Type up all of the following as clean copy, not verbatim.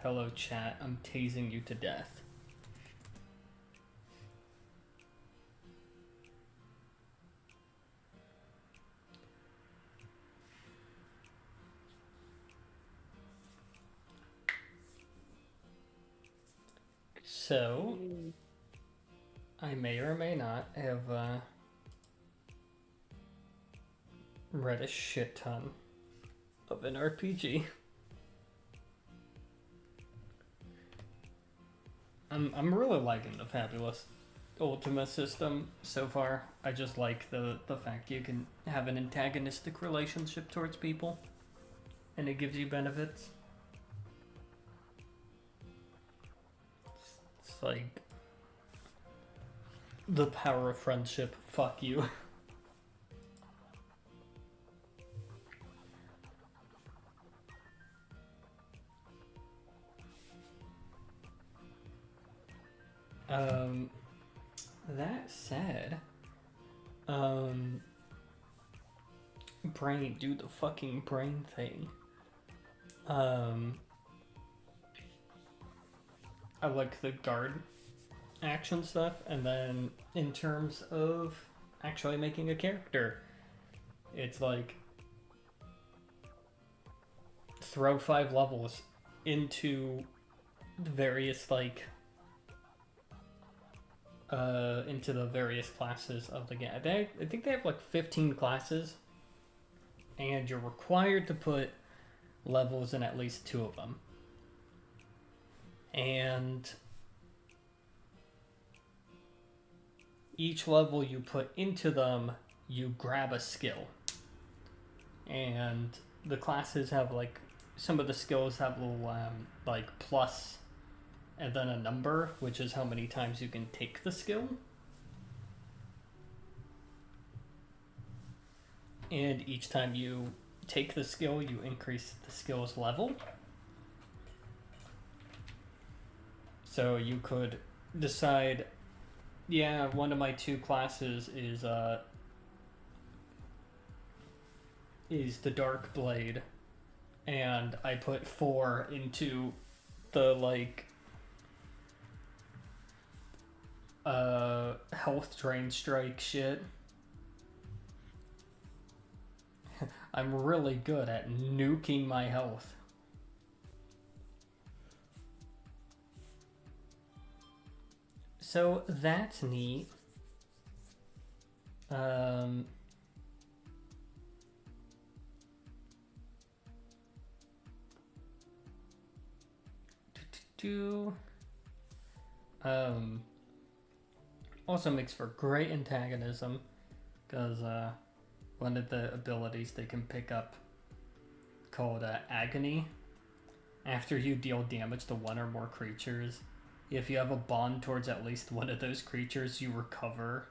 fellow chat, I'm tasing you to death. So, I may or may not have read a shit ton of an RPG. I'm really liking the Fabulous Ultima system so far. I just like the fact you can have an antagonistic relationship towards people, and it gives you benefits. It's like the power of friendship. Fuck you. That said, brain, do the fucking brain thing. I like the guard action stuff, and then in terms of actually making a character, it's like throw 5 levels into the various like into the various classes of the game. I think they have like 15 classes, and you're required to put levels in at least 2 of them. And each level you put into them, you grab a skill. And the classes have like, some of the skills have little like plus and then a number, which is how many times you can take the skill. And each time you take the skill, you increase the skill's level. So you could decide, yeah, one of my 2 classes is the Dark Blade, and I put 4 into the like health drain strike shit. I'm really good at nuking my health. So that's neat. Also makes for great antagonism, because one of the abilities they can pick up called Agony. After you deal damage to 1 or more creatures, if you have a bond towards at least one of those creatures, you recover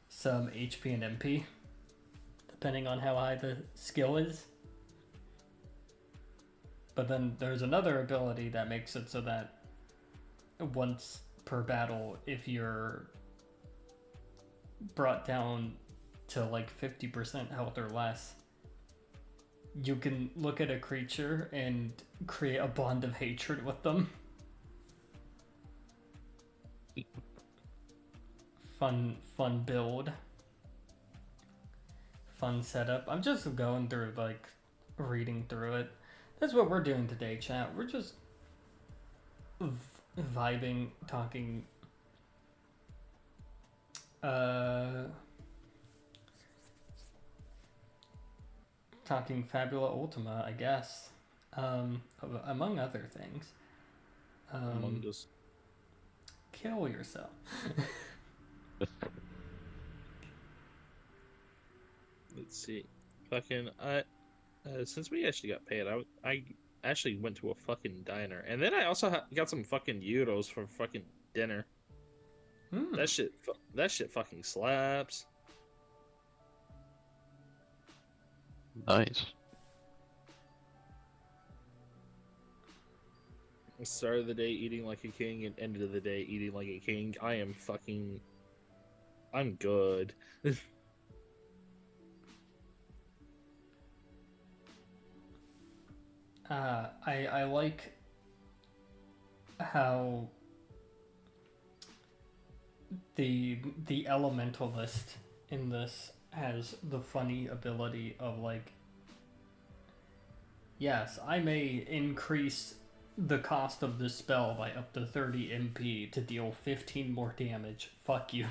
some HP and MP, depending on how high the skill is. But then there's another ability that makes it so that once per battle, if you're brought down to like 50% health or less, you can look at a creature and create a bond of hatred with them. Fun build. Fun setup. I'm just going through, like, reading through it. That's what we're doing today, chat. We're just vibing, talking talking Fabula Ultima, I guess, among other things. Among Us. Kill yourself. Let's see. Fucking, since we actually got paid, I actually went to a fucking diner, and then I also got some fucking euros for fucking dinner. That shit fucking slaps. Nice. Start of the day eating like a king, and end of the day eating like a king. I'm good. I like how the elementalist in this has the funny ability of like, yes, I may increase the cost of this spell by up to 30 MP to deal 15 more damage. Fuck you.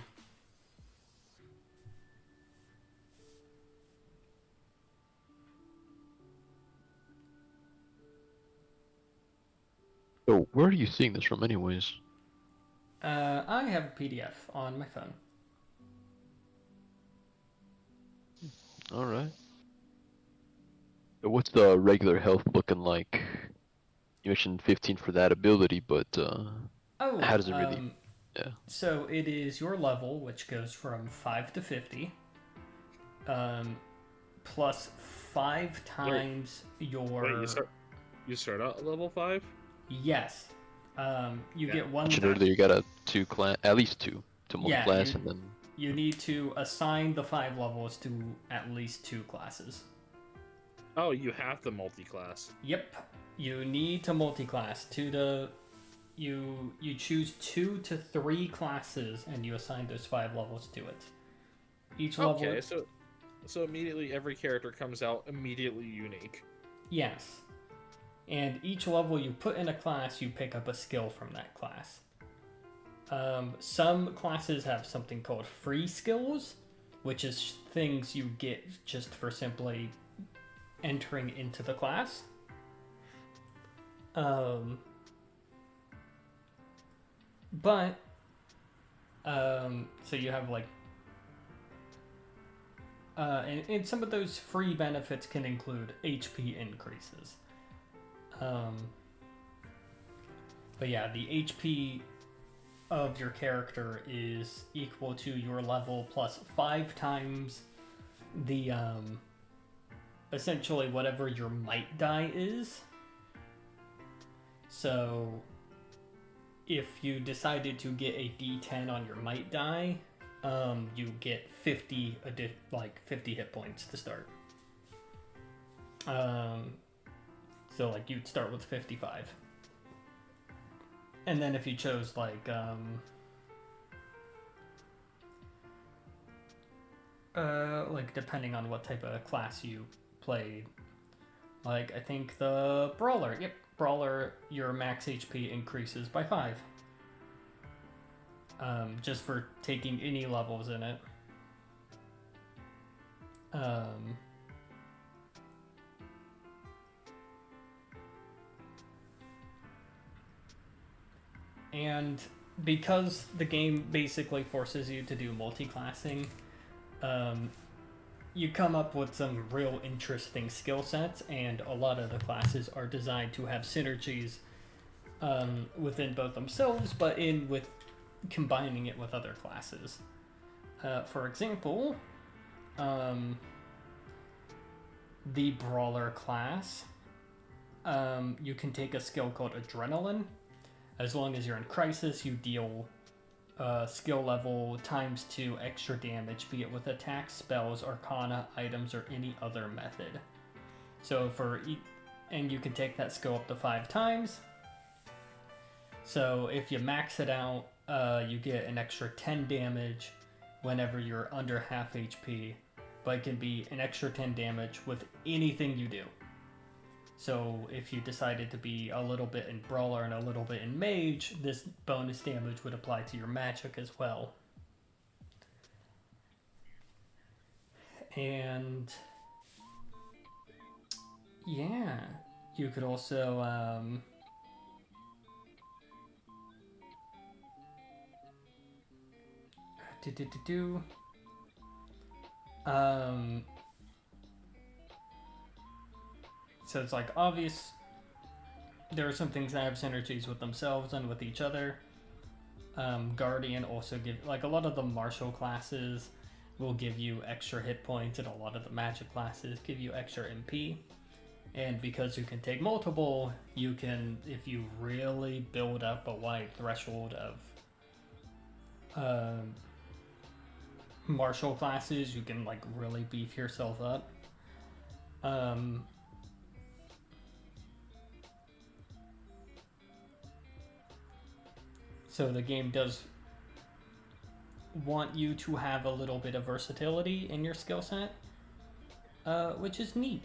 So, where are you seeing this from, anyways? I have a PDF on my phone. Alright. What's the regular health looking like? You mentioned 15 for that ability, but Oh, how does it really? Yeah. So it is your level, which goes from 5 to 50, plus 5 times your. Wait, you start out at level 5? Yes. You Yeah. get one. Mentioned earlier, you got a at least two to Yeah, multi-class, and then. You need to assign the 5 levels to at least 2 classes. Oh, you have the multi-class. Yep. You need to multi-class you choose 2 to 3 classes and you assign those 5 levels to it. Each level. Okay, so immediately every character comes out immediately unique. Yes. And each level you put in a class, you pick up a skill from that class. Some classes have something called free skills, which is things you get just for simply entering into the class. So you have like, and some of those free benefits can include HP increases. But yeah, the HP of your character is equal to your level plus 5 times the essentially whatever your might die is. So if you decided to get a D10 on your might die, you get 50 hit points to start. So like you'd start with 55. And then if you chose like depending on what type of class you played, like I think the Brawler, Brawler, your max HP increases by 5. Just for taking any levels in it. And because the game basically forces you to do multi-classing, you come up with some real interesting skill sets, and a lot of the classes are designed to have synergies within both themselves, but with combining it with other classes. For example, the Brawler class, you can take a skill called Adrenaline. As long as you're in Crisis, you deal skill level times 2 extra damage, be it with attacks, spells, arcana, items, or any other method. So and you can take that skill up to 5 times. So if you max it out, you get an extra 10 damage whenever you're under half HP, but it can be an extra 10 damage with anything you do. So if you decided to be a little bit in Brawler and a little bit in Mage, this bonus damage would apply to your magic as well. And yeah, you could also so it's like obvious there are some things that have synergies with themselves and with each other. Guardian also like a lot of the martial classes will give you extra hit points, and a lot of the magic classes give you extra MP. And because you can take multiple, you can, if you really build up a wide threshold of martial classes, you can like really beef yourself up. So the game does want you to have a little bit of versatility in your skill set, which is neat.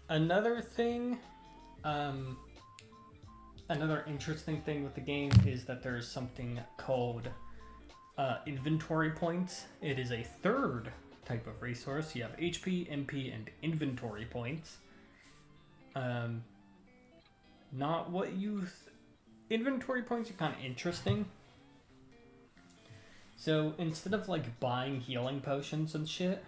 Another thing, another interesting thing with the game is that there's something called inventory points. It is a third type of resource. You have HP, MP, and inventory points. Not what you... Inventory points are kind of interesting. So instead of like buying healing potions and shit,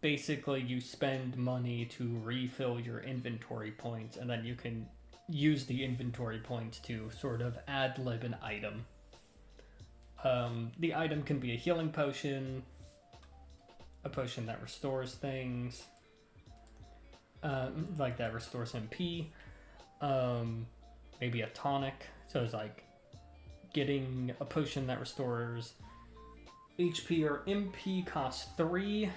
basically you spend money to refill your inventory points, and then you can use the inventory points to sort of ad-lib an item. The item can be a healing potion, a potion that restores things, like that restores MP, maybe a tonic, so it's like getting a potion that restores HP or MP costs 3.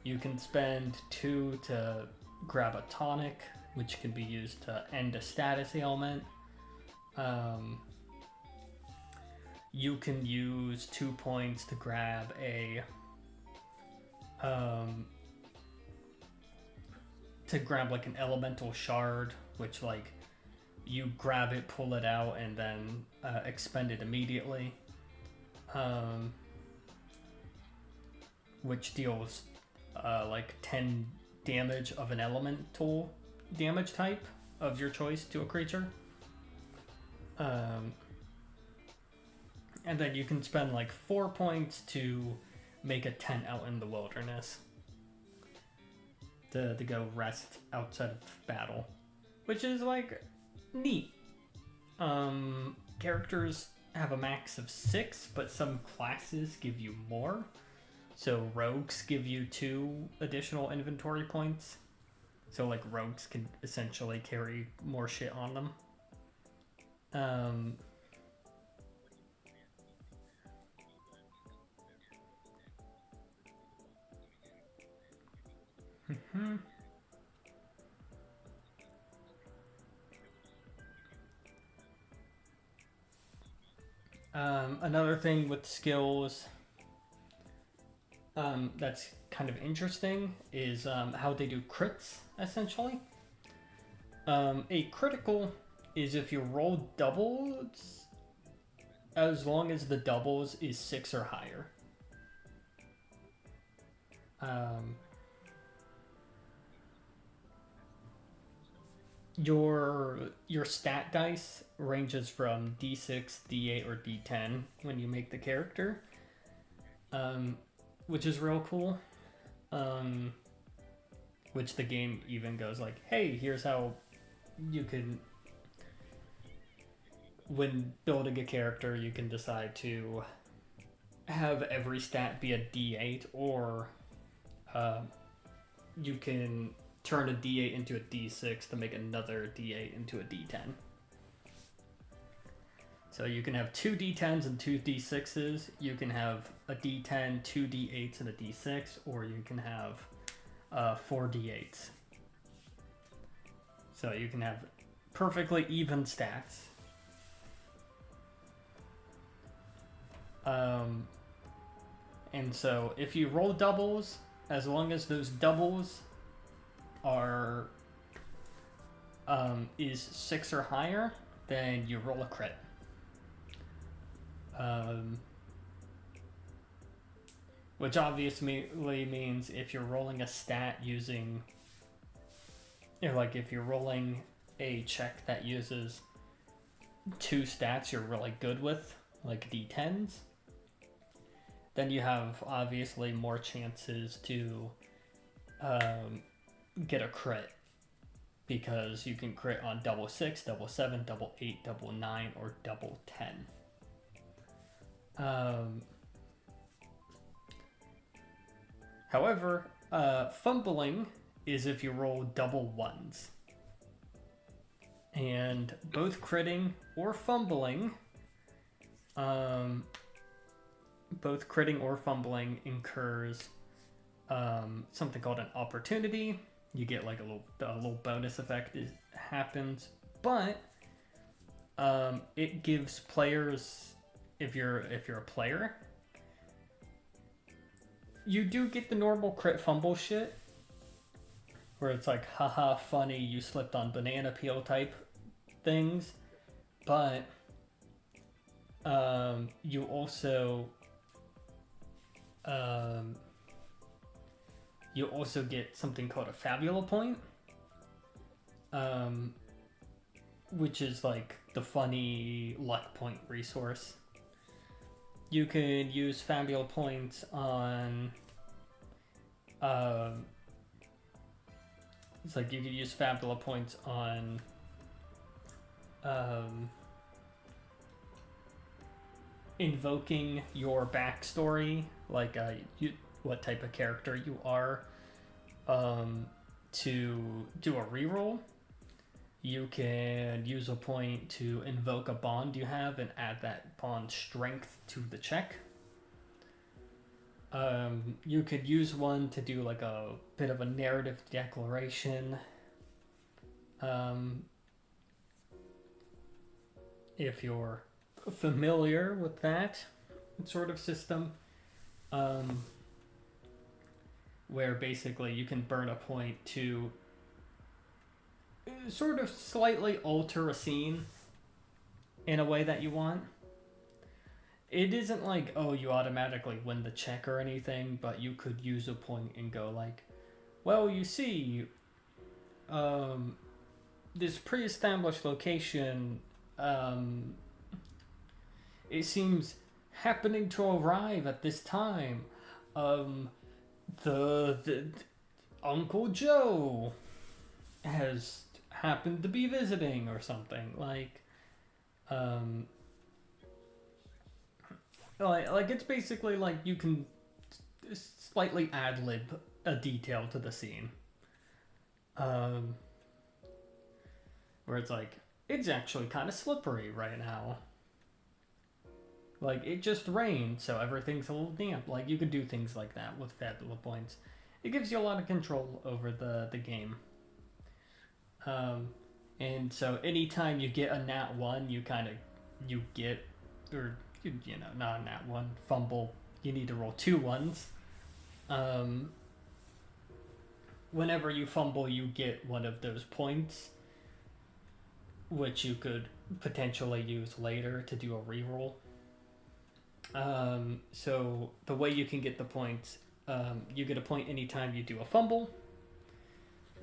You can spend 2 to grab a tonic, which can be used to end a status ailment. You can use 2 points to grab a like an elemental shard, which like you grab it, pull it out, and then expend it immediately, which deals like 10 damage of an elemental damage type of your choice to a creature. And then you can spend like 4 points to make a tent out in the wilderness to go rest outside of battle, which is like neat. Characters have a max of 6, but some classes give you more. So rogues give you 2 additional inventory points. So like rogues can essentially carry more shit on them. Another thing with skills that's kind of interesting is how they do crits, essentially. A critical is if you roll doubles, as long as the doubles is 6 or higher. Your stat dice ranges from D6, D8, or D10 when you make the character, which is real cool. Which the game even goes like, hey, here's how you can, when building a character, you can decide to have every stat be a D8, or you can turn a D8 into a D6 to make another D8 into a D10. So you can have 2 D10s and 2 D6s. You can have a D10, 2 D8s, and a D6, or you can have 4 D8s. So you can have perfectly even stats. And so if you roll doubles, as long as those doubles are is 6 or higher, then you roll a crit. Which obviously means if you're rolling a stat using, like if you're rolling a check that uses 2 stats you're really good with, like D10s, then you have obviously more chances to get a crit, because you can crit on double 6, double 7, double 8, double 9, or double 10. However, fumbling is if you roll double 1s. And both critting or fumbling both critting or fumbling incurs something called an opportunity. You get like a little bonus effect happens, but it gives players, if you're a player, you do get the normal crit fumble shit, where it's like, haha, funny, you slipped on banana peel type things, but you also get something called a fabula point, which is like the funny luck point resource. You can use fabula points on it's like you could use fabula points on invoking your backstory, like what type of character you are, to do a reroll. You can use a point to invoke a bond you have and add that bond strength to the check. You could use one to do like a bit of a narrative declaration. If you're familiar with that sort of system, where basically you can burn a point to sort of slightly alter a scene in a way that you want. It isn't like, oh, you automatically win the check or anything, but you could use a point and go like, well, you see, this pre-established location, it seems happening to arrive at this time. The Uncle Joe has happened to be visiting or something, like it's basically like you can slightly ad-lib a detail to the scene, where it's like, it's actually kind of slippery right now, like it just rained so everything's a little damp. Like you could do things like that with fabula points. It gives you a lot of control over the game. And so anytime you get a nat 1, you get, or not a nat 1, fumble, you need to roll 2 ones. Whenever you fumble, you get one of those points, which you could potentially use later to do a reroll. So the way you can get the points, you get a point anytime you do a fumble.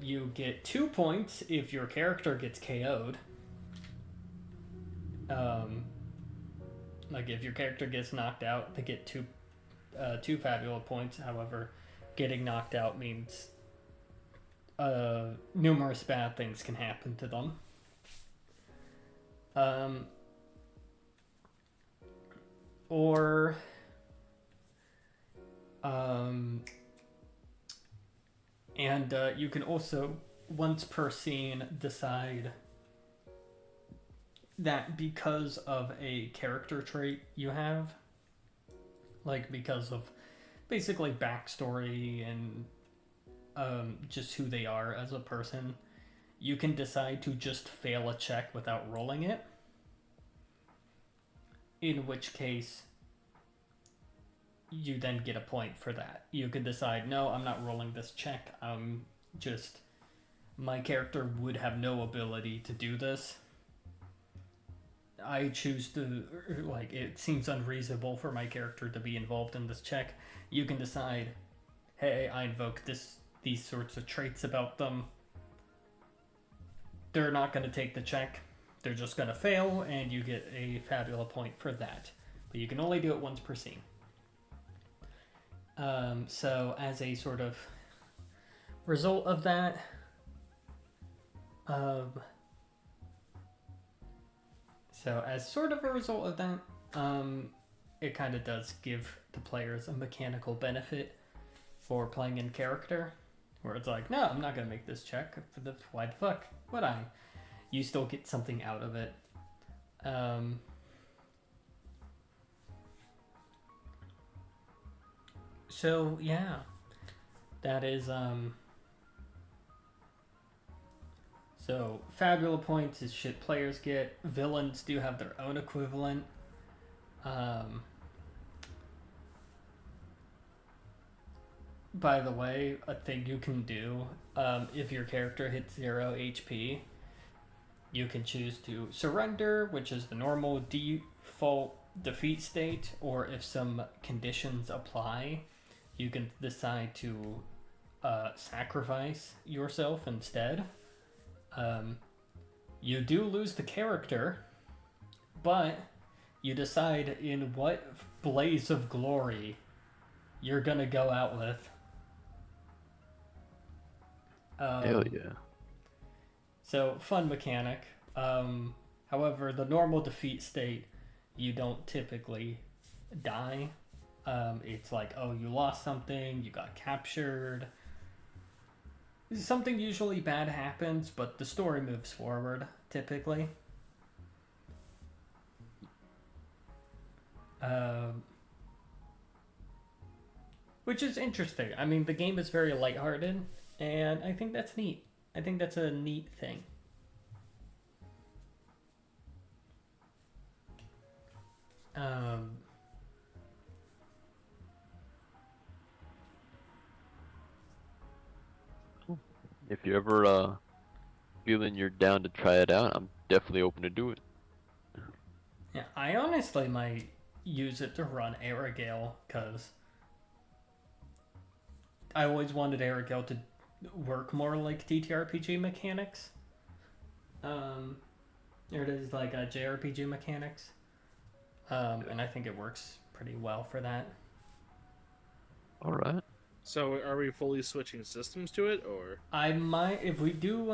You get 2 points if your character gets KO'd. Like if your character gets knocked out, they get two fabula points. However, getting knocked out means numerous bad things can happen to them. And you can also, once per scene, decide that because of a character trait you have, like because of basically backstory and just who they are as a person, you can decide to just fail a check without rolling it. In which case, you then get a point for that. You could decide, no, I'm not rolling this check. My character would have no ability to do this. I choose to, like, it seems unreasonable for my character to be involved in this check. You can decide, hey, I invoke these sorts of traits about them. They're not going to take the check. They're just going to fail, and you get a fabula point for that. But you can only do it once per scene. So as a sort of result of that, it kind of does give the players a mechanical benefit for playing in character, where it's like, no, I'm not going to make this check. Why the fuck would I? You still get something out of it. So yeah, that is So fabula points is shit players get. Villains do have their own equivalent. Um, by the way, a thing you can do if your character hits 0 HP, you can choose to surrender, which is the normal default defeat state, or if some conditions apply, you can decide to sacrifice yourself instead. You do lose the character, but you decide in what blaze of glory you're gonna go out with. Hell yeah. So, fun mechanic. However, the normal defeat state, you don't typically die. It's like, oh, you lost something, you got captured. Something usually bad happens, but the story moves forward, typically. Which is interesting. I mean, the game is very lighthearted, and I think that's neat. I think that's a neat thing. If you're ever feeling you're down to try it out, I'm definitely open to do it. Yeah, I honestly might use it to run Aragale, because I always wanted Aragale to work more like ttrpg mechanics. It is like a JRPG mechanics. And I think it works pretty well for that. Alright. So are we fully switching systems to it, or? I might, if we do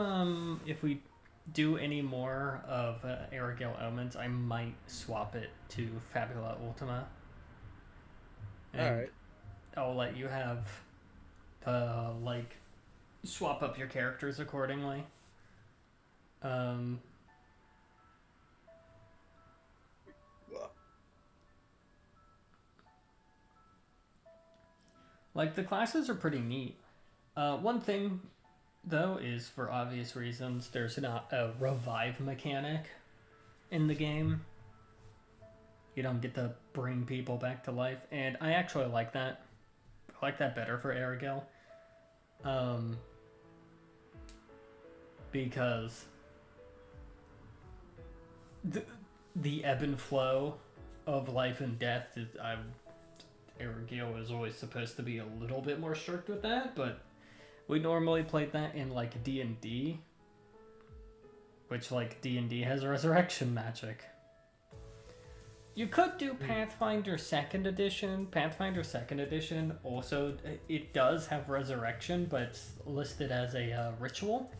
any more of Aragale Omens, I might swap it to Fabula Ultima. Alright. I'll let you have swap up your characters accordingly. Like, the classes are pretty neat. One thing, though, is for obvious reasons, there's not a revive mechanic in the game. You don't get to bring people back to life, and I actually like that. I like that better for Aragale. Because the ebb and flow of life and death is, Aragale is always supposed to be a little bit more strict with that, but we normally played that in like D&D, which like D&D has resurrection magic. You could do Pathfinder 2nd Edition. Pathfinder 2nd Edition also, it does have resurrection, but it's listed as a ritual,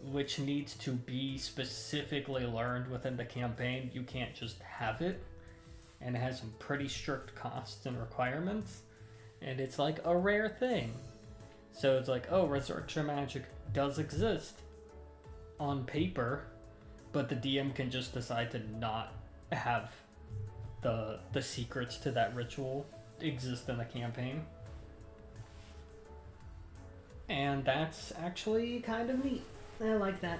which needs to be specifically learned within the campaign. You can't just have it. And it has some pretty strict costs and requirements, and it's like a rare thing. So it's like, oh, resurrection magic does exist on paper, but the DM can just decide to not have the secrets to that ritual exist in the campaign. And that's actually kind of neat. I like that.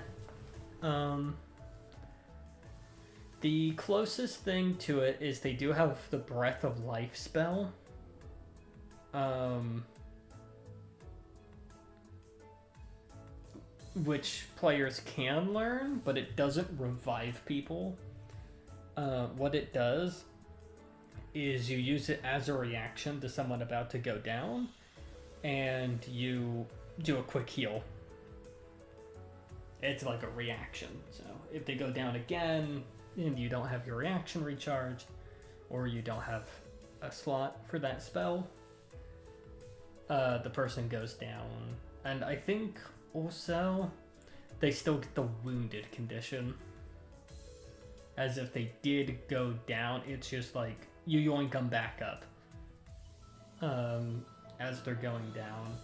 The closest thing to it is they do have the Breath of Life spell. Which players can learn, but it doesn't revive people. What it does is you use it as a reaction to someone about to go down, and you do a quick heal. It's like a reaction. So if they go down again, and you don't have your reaction recharged, or you don't have a slot for that spell, the person goes down. And I think also they still get the wounded condition, as if they did go down. It's just like you yoink them back up as they're going down,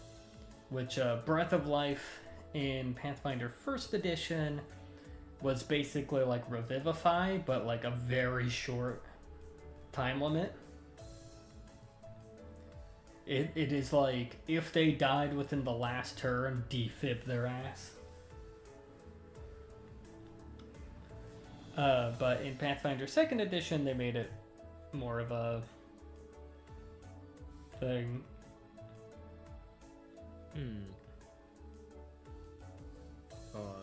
which Breath of Life in Pathfinder 1st Edition was basically like Revivify, but like a very short time limit. It is like if they died within the last turn, defib their ass. But in Pathfinder 2nd Edition, they made it more of a thing.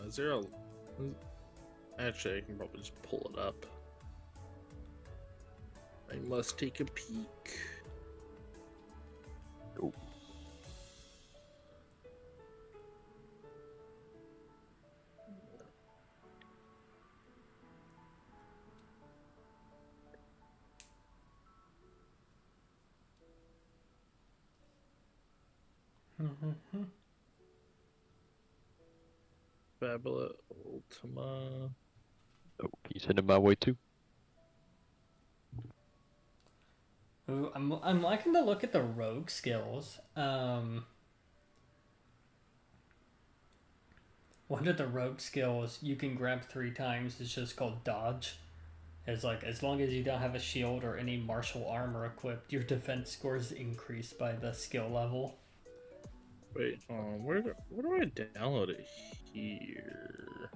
Is there a... Actually, I can probably just pull it up. I must take a peek. Oh. Fabula Ultima. Oh, can you send it my way too? Ooh, I'm liking to look at the rogue skills. One of the rogue skills you can grab 3 times is just called dodge. It's like as long as you don't have a shield or any martial armor equipped, your defense scores increase by the skill level. Wait, where do I download it here?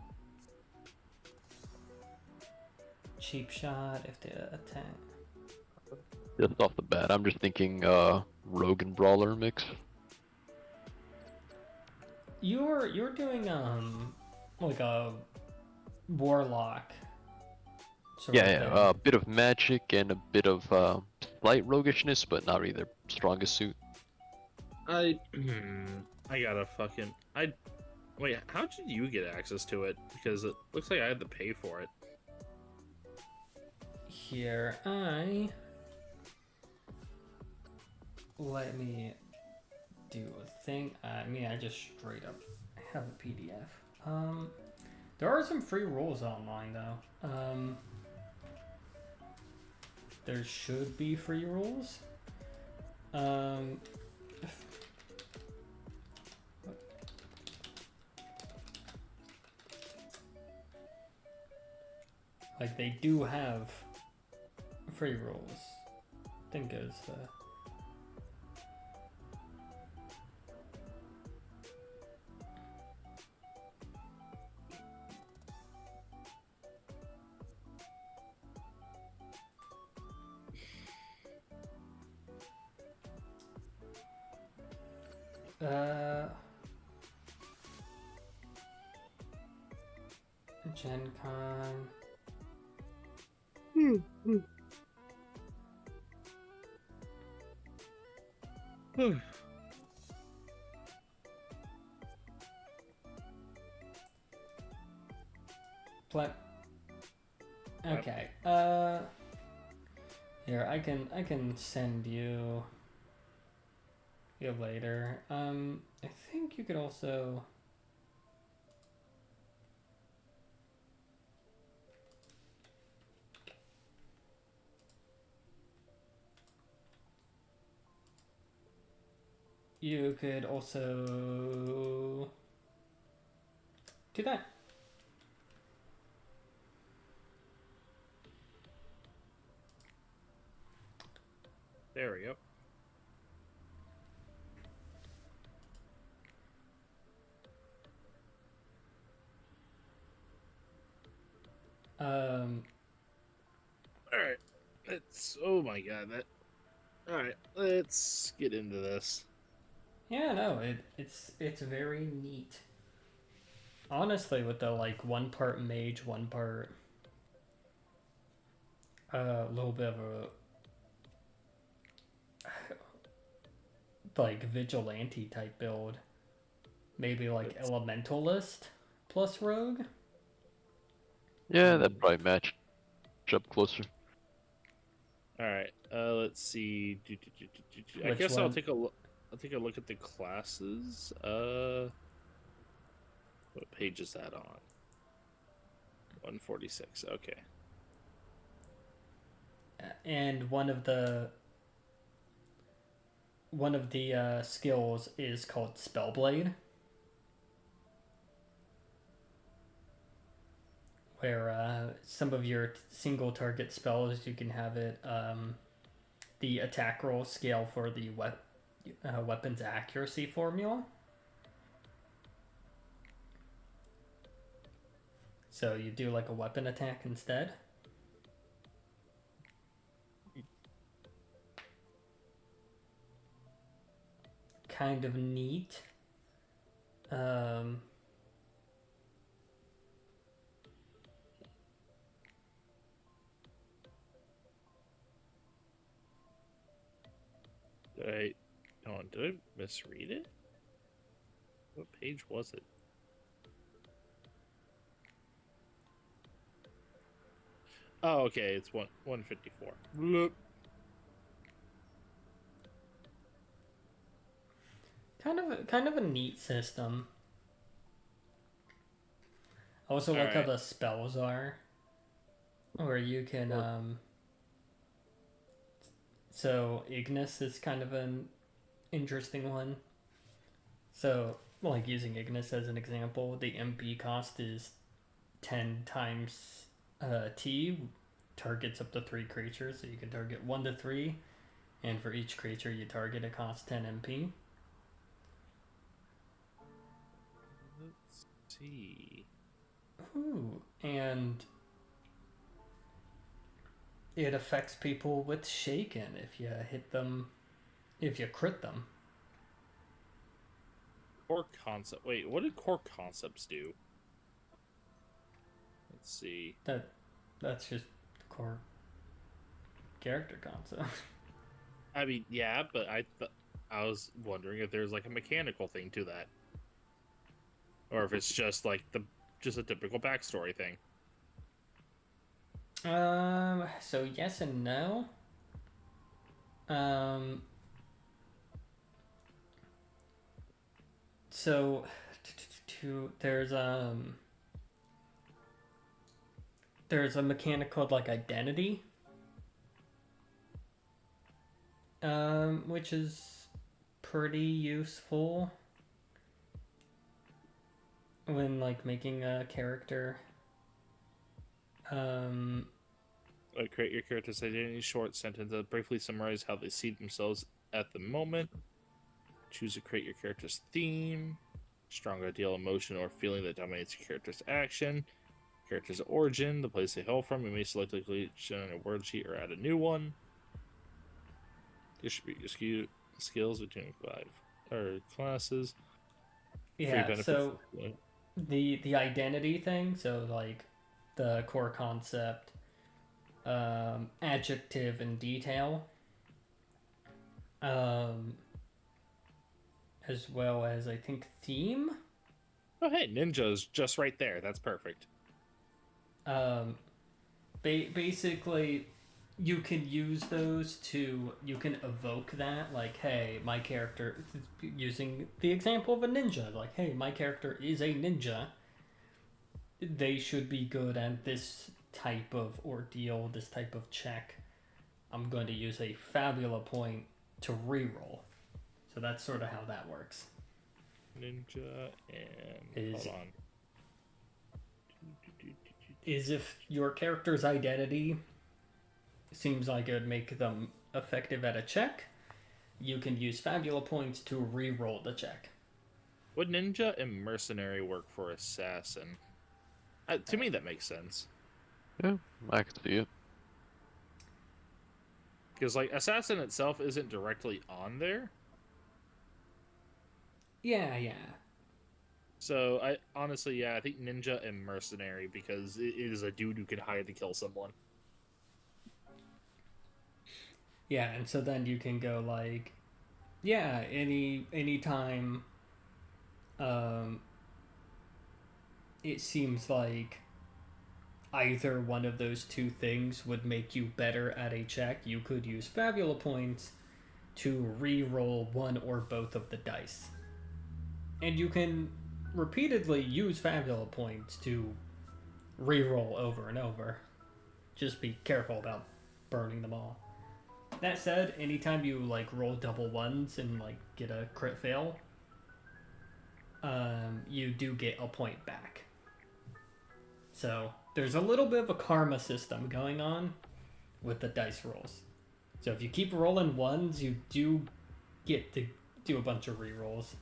Cheap shot if they attack. Just off the bat, I'm just thinking rogue and brawler mix. You're doing like a warlock. Yeah, a bit of magic and a bit of slight roguishness, but not really their strongest suit. I gotta fucking... Wait, how did you get access to it? Because it looks like I had to pay for it. Here, let me do a thing. I mean, I just straight up have a PDF. There are some free rules online though. There should be free rules. Like they do have free rules. I think it's Gen Con. Okay. Here I can send you later. I think you could also. You could also do that. There we go. All right. Oh my god. All right. Let's get into this. Yeah, no, it's very neat. Honestly, with the like 1 part mage, 1 part little bit of a like vigilante type build. Maybe like elementalist plus rogue. Yeah, that'd probably match up closer. All right. Let's see. I Which guess one? I'll take a look. I'll take a look at the classes. What page is that on? 146. Okay. And one of the skills is called Spellblade, where some of your single target spells you can have it the attack roll scale for the weapons accuracy formula. So you do like a weapon attack instead. Kind of neat. Did I misread it? What page was it? Oh, okay, it's 154. Look. Kind of a neat system. I also like how the spells are, where you can so Ignis is kind of an interesting one. So like using Ignis as an example, the MP cost is 10 times T, targets up to 3 creatures, so you can target 1 to 3, and for each creature you target it costs 10 MP. Let's see. Ooh, and it affects people with Shaken if you hit them, if you crit them. Core concept. Wait, what did core concepts do? Let's see. That's just the core character concept. I mean, yeah, but I was wondering if there's like a mechanical thing to that, or if it's just like just a typical backstory thing. So yes and no. So there's a mechanic called like identity, which is pretty useful when like making a character. Create your character's identity. Short sentence that briefly summarize how they see themselves at the moment. Choose to create your character's theme. Strong ideal emotion or feeling that dominates your character's action. Character's origin, the place they hail from. You may selectively generate a worksheet or add a new one. Distribute your skills between 5 classes. Yeah, so the identity thing, so like the core concept, adjective and detail, as well as I think theme. Oh hey, ninja's just right there. That's perfect. Basically, you can use those to, you can evoke that, like, hey, my character, using the example of a ninja, like, hey, my character is a ninja. They should be good at this type of ordeal, this type of check. I'm going to use a Fabula point to reroll. So that's sort of how that works. Ninja and hold on. Is if your character's identity seems like it would make them effective at a check, you can use Fabula points to re-roll the check. Would ninja and mercenary work for assassin? To me, that makes sense. Yeah, I can see it. Because like assassin itself isn't directly on there. Yeah. So I honestly, I think ninja and mercenary, because it is a dude who can hide to kill someone. Yeah, and so then you can go like, yeah, any time it seems like either one of those two things would make you better at a check, you could use Fabula points to re-roll one or both of the dice. And you can repeatedly use Fabula points to re-roll over and over. Just be careful about burning them all. That said, anytime you like roll double ones and like get a crit fail, you do get a point back. So there's a little bit of a karma system going on with the dice rolls. So if you keep rolling ones, you do get to do a bunch of rerolls.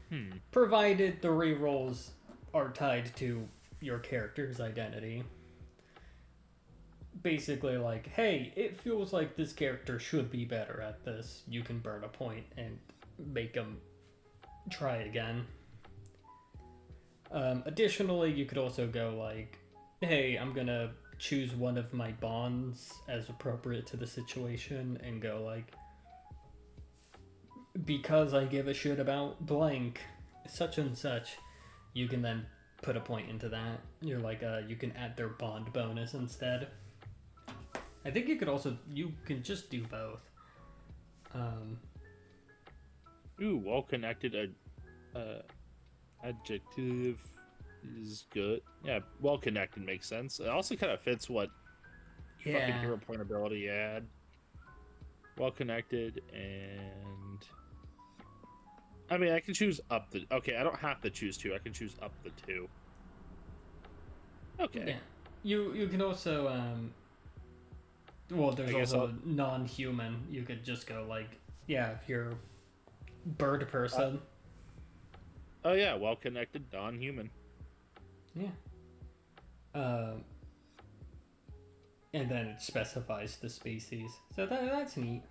Hmm. Provided the rerolls are tied to your character's identity. Basically, like, hey, it feels like this character should be better at this. You can burn a point and make them try again. Additionally, you could also go like, hey, I'm gonna choose one of my bonds as appropriate to the situation and go like, because I give a shit about blank, such and such, you can then put a point into that. You're like, you can add their bond bonus instead. I think you can just do both. Ooh, well-connected adjective is good. Yeah, well-connected makes sense. It also kind of fits what fucking hero point ability you had. Well-connected and... I mean, I can choose up the... Okay, I don't have to choose 2. I can choose up the 2. Okay. Yeah. You can also... well, there's also non-human. You could just go like, yeah, if you're bird person. Oh yeah, well-connected, non-human. Yeah. And then it specifies the species. So that's neat.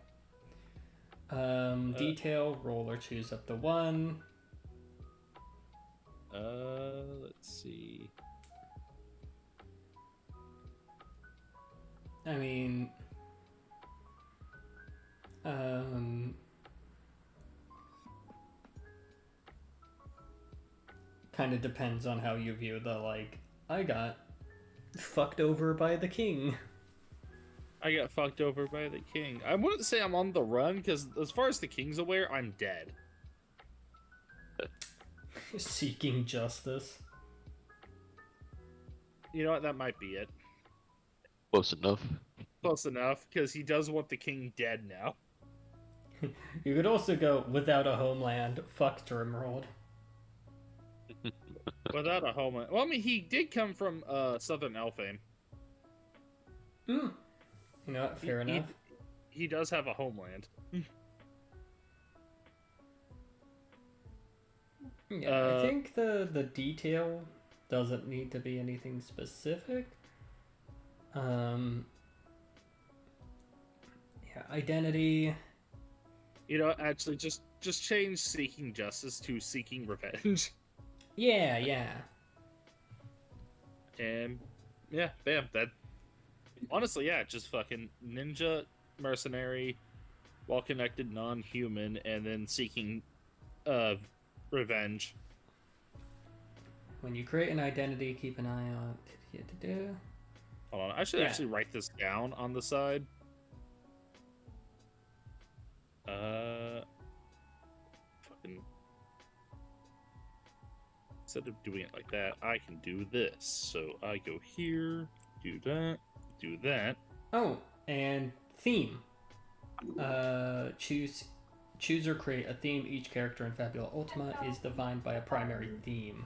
Detail, roll or choose up to 1. Let's see. I mean, kind of depends on how you view the, like, I got fucked over by the king. I got fucked over by the king. I wouldn't say I'm on the run, because as far as the king's aware, I'm dead. Seeking justice. You know what? That might be it. Close enough. Close enough, because he does want the king dead now. You could also go without a homeland, fuck Drumrold. Without a homeland. Well, I mean, he did come from Southern Elfame. You know what? Fair enough. He does have a homeland. Yeah, I think the detail doesn't need to be anything specific. Yeah, identity. You know, actually, just change seeking justice to seeking revenge. Yeah. And yeah, bam. That honestly, yeah, just fucking ninja, mercenary, well-connected, non-human, and then seeking revenge. When you create an identity, keep an eye on. Hold on, I should actually write this down on the side. Fucking. Instead of doing it like that, I can do this. So I go here, do that. Oh, and theme. Choose or create a theme. Each character in Fabula Ultima is defined by a primary theme.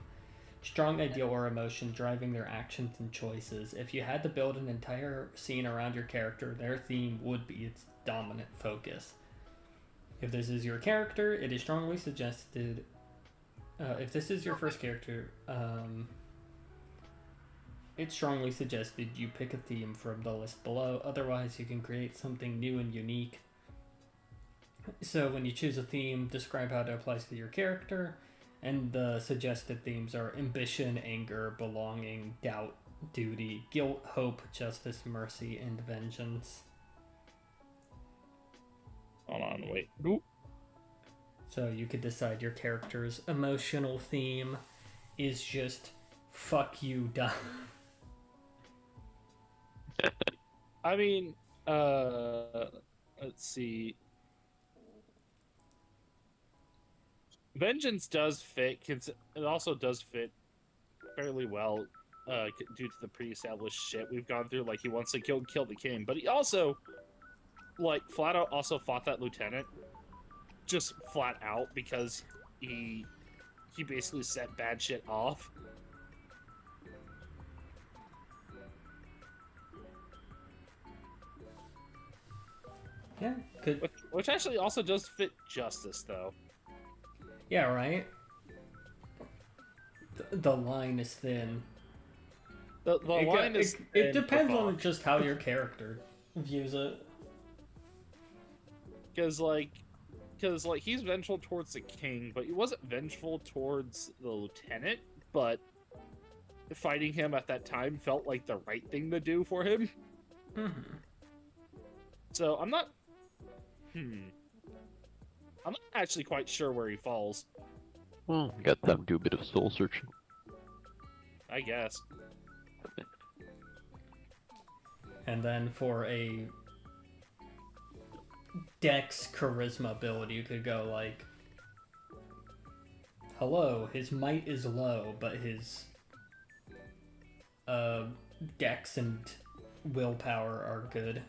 Strong ideal or emotion driving their actions and choices. If you had to build an entire scene around your character, their theme would be its dominant focus. If this is your character, it is strongly suggested... if this is your first character, it's strongly suggested you pick a theme from the list below. Otherwise, you can create something new and unique. So when you choose a theme, describe how it applies to your character. And the suggested themes are ambition, anger, belonging, doubt, duty, guilt, hope, justice, mercy, and vengeance. Hold on, wait. Oop. So you could decide your character's emotional theme is just fuck you, dumb. I mean, let's see. Vengeance does fit. It also does fit fairly well due to the pre-established shit we've gone through. Like, he wants to kill the king, but he also, like, flat out also fought that lieutenant. Just flat out because he basically set bad shit off. Yeah. Could, Which actually also does fit Justice, though. yeah, right? The line is thin. The line is it thin depends for on fuck. just how your character views it. Because he's vengeful towards the king, but he wasn't vengeful towards the lieutenant. But fighting him at that time felt like the right thing to do for him. Mm-hmm. So I'm not actually quite sure where he falls. Well, got time to do a bit of soul searching. I guess. And then for a Dex charisma ability, you could go like, hello, his might is low, but his Dex and willpower are good.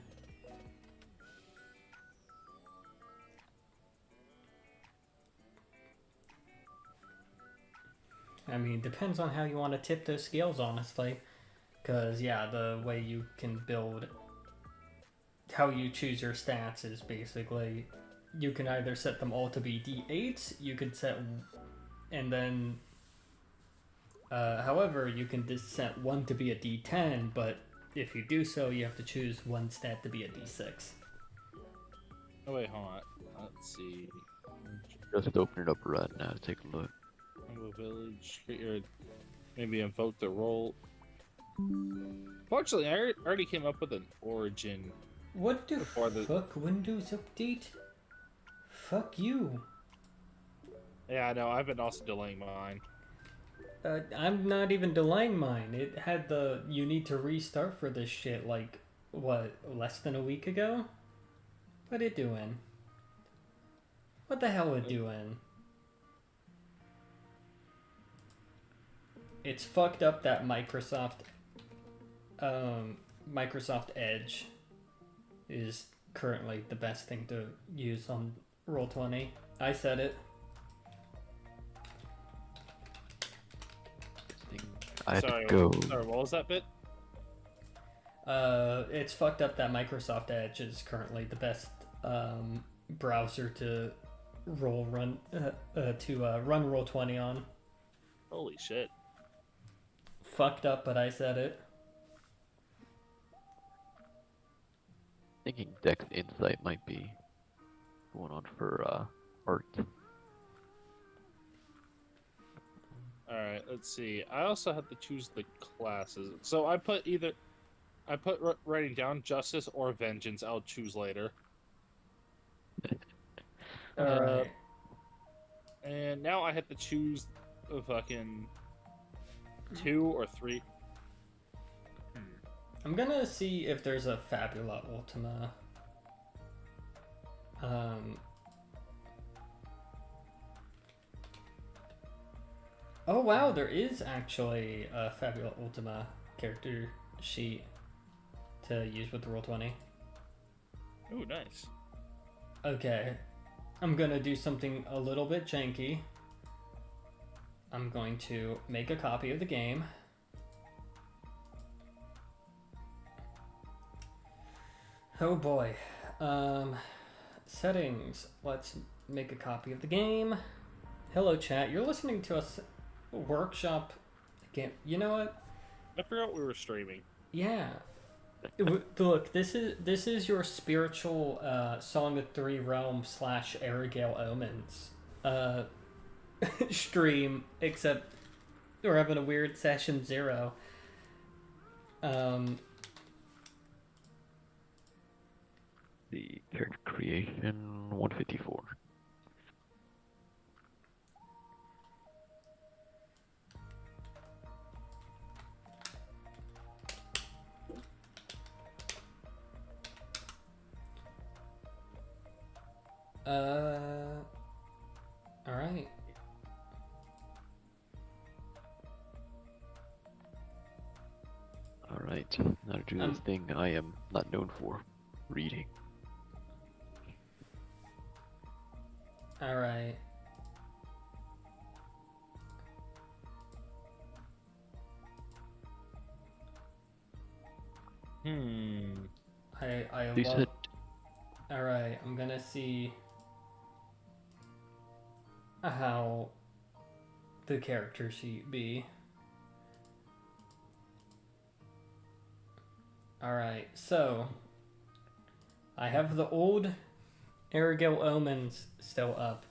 I mean, depends on how you want to tip those scales, honestly. Because, yeah, the way you can build... How you choose your stats is basically... You can either set them all to be D8s, you could set... And then... however, you can just set one to be a D10, but if you do so, you have to choose one stat to be a D6. Oh wait, hold on. Let's see. Just open it up right now. Take a look. A village. Get your maybe invoke the role. Fortunately, I already came up with an origin. What the Before the- fuck, Windows Update? Fuck you. Yeah, I know. I've been also delaying mine. I'm not even delaying mine. It had the you need to restart for this shit like, what, less than a week ago? What it doing? What the hell it doing? It's fucked up that Microsoft Edge is currently the best thing to use on Roll20. I said it. I had Sorry, to go. Sorry, what was that bit? It's fucked up that Microsoft Edge is currently the best browser to run Roll20 on. Holy shit. Fucked up, but I said it. Thinking Dex Insight might be going on for art. Alright, let's see. I also have to choose the classes. So I put writing down Justice or Vengeance. I'll choose later. Alright. And now I have to choose a fucking 2 or 3. I'm gonna see if there's a Fabula Ultima. Oh wow, there is actually a Fabula Ultima character sheet to use with the Roll20. Ooh, nice. Okay, I'm gonna do something a little bit janky. I'm going to make a copy of the game. Oh boy. Settings. Let's make a copy of the game. Hello chat, you're listening to us workshop game. You know what? I forgot we were streaming. Yeah. Look, this is your spiritual Song of Three Realms / Arrogale Omens stream, except we're having a weird session 0. The character creation 154. Alright. Alright, now to do the thing I am not known for. Reading. Alright. Hmm. I You said Alright, I'm gonna see how the character sheet be. Alright, so I have the old Aragil Omens still up,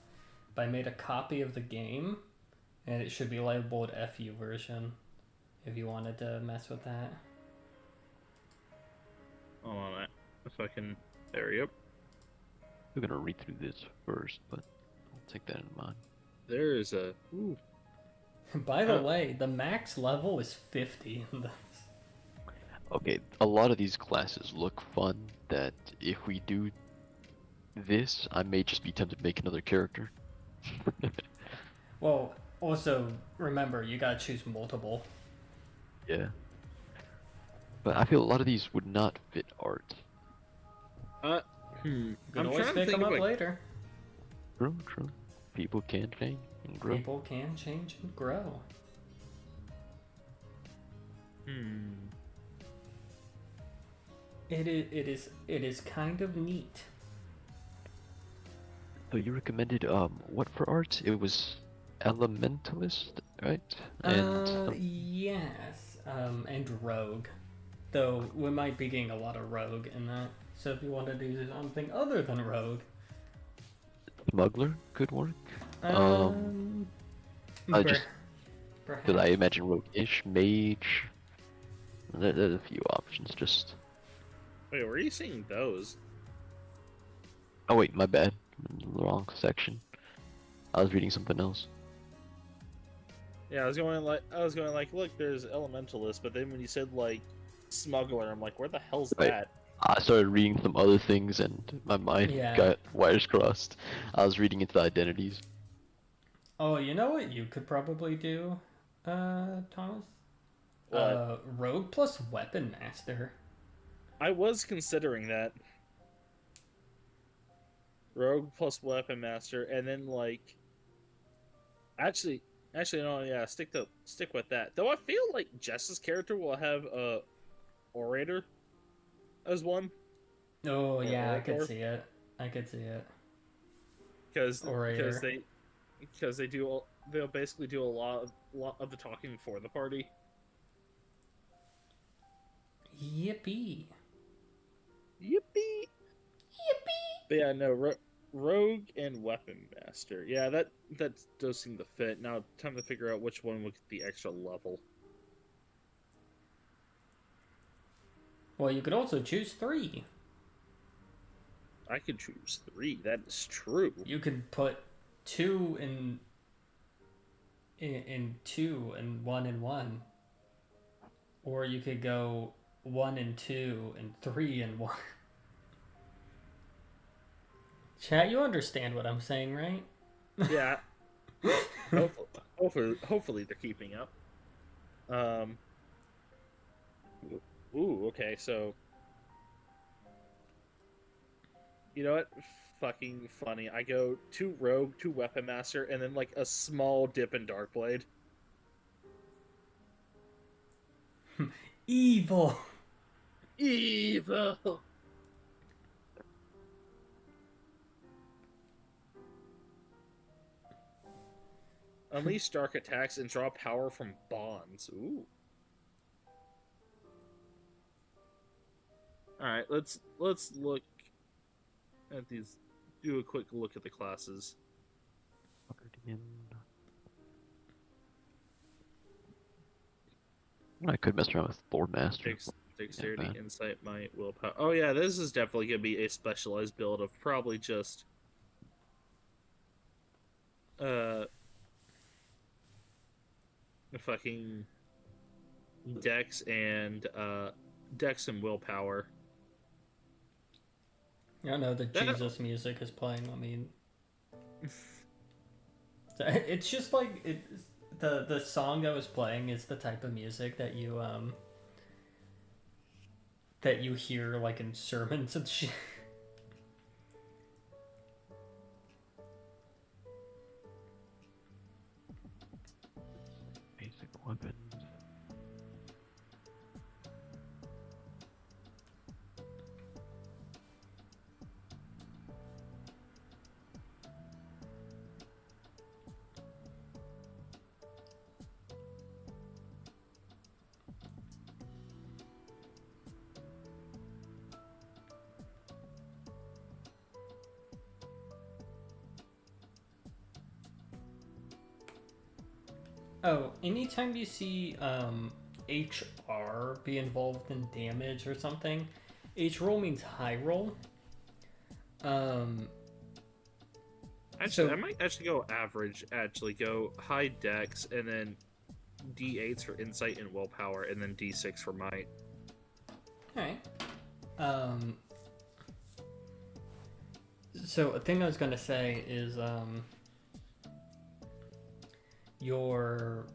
but I made a copy of the game, and it should be labeled FU version if you wanted to mess with that. Hold on, if I can. There, yep. We're gonna read through this first, but I'll take that in mind. There is a. Ooh. By the way, the max level is 50 in this. Okay, a lot of these classes look fun. That if we do this, I may just be tempted to make another character. Well, also remember you gotta choose multiple. Yeah. But I feel a lot of these would not fit art. You can I'm always trying to pick think them of up like. later. True, true. People can change and grow. People can change and grow. It is kind of neat. So you recommended what for art? It was Elementalist, right? Yes. And rogue. Though we might be getting a lot of rogue in that. So if you want to do something other than rogue, Smuggler could work. I just because I imagine rogue-ish, mage. There's a few options. Just. Wait, where are you seeing those? Oh wait, my bad. Wrong section. I was reading something else. Yeah, I was going like, look, there's Elementalist, but then when you said like Smuggler, I'm like, where the hell's Right. that? I started reading some other things and my mind got wires crossed. I was reading into the identities. Oh, you know what you could probably do, Thomas? What? Rogue plus Weapon Master. I was considering that. Rogue plus Weapon Master, and then like, actually, no, yeah, stick with that. Though I feel like Jess's character will have a orator as one. Oh Or yeah, orator. I could see it. Because they'll basically do a lot of the talking for the party. Yippee! Yippee! But yeah, no, Rogue and Weapon Master. Yeah, that does seem to fit. Now, time to figure out which one would get the extra level. Well, you could also choose 3. I could choose 3. That is true. You could put 2 in 2 and 1 in 1. Or you could go 1 and 2 and 3 and 1. Chat, you understand what I'm saying, right? Yeah. Hopefully they're keeping up. Ooh, okay, so. You know what? Fucking funny. I go 2 Rogue, 2 Weapon Master, and then like a small dip in Darkblade. Evil! Evil! Unleash dark attacks and draw power from bonds. Ooh. Alright, let's look at these. Do a quick look at the classes. I could mess around with Lord Master. Dexterity, Insight, Might, Willpower. Oh yeah, this is definitely going to be a specialized build of probably just fucking Dex and Willpower. I know the Jesus music is playing. I mean, it's just like the song that was playing is the type of music that you hear like in sermons and shit. Basic weapons. Oh, anytime you see HR be involved in damage or something, H roll means high roll. Actually, So- I might actually go average. Actually, go high dex and then D8s for insight and willpower, and then D6 for might. Alright. So a thing I was gonna say is you'll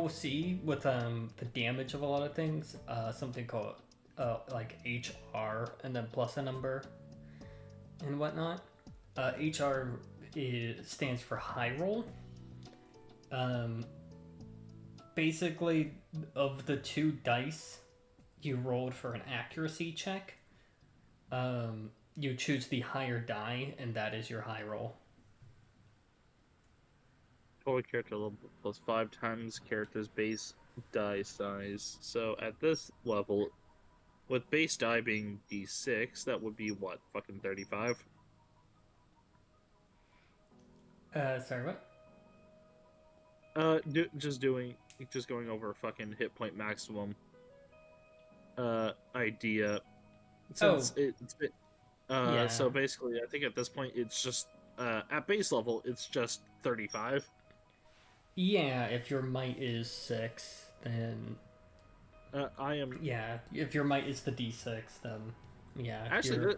see with the damage of a lot of things something called like HR and then plus a number and whatnot. HR stands for high roll. Basically, of the 2 dice you rolled for an accuracy check, you choose the higher die, and that is your high roll. Total character level plus 5 times character's base die size. So at this level, with base die being D6, that would be what? Fucking 35? Sorry, what? Just going over fucking hit point maximum idea. Since it's been, Yeah. so basically, I think at this point it's just at base level it's just 35. Yeah, if your might is 6, then I am yeah. If your might is the D6, then yeah. actually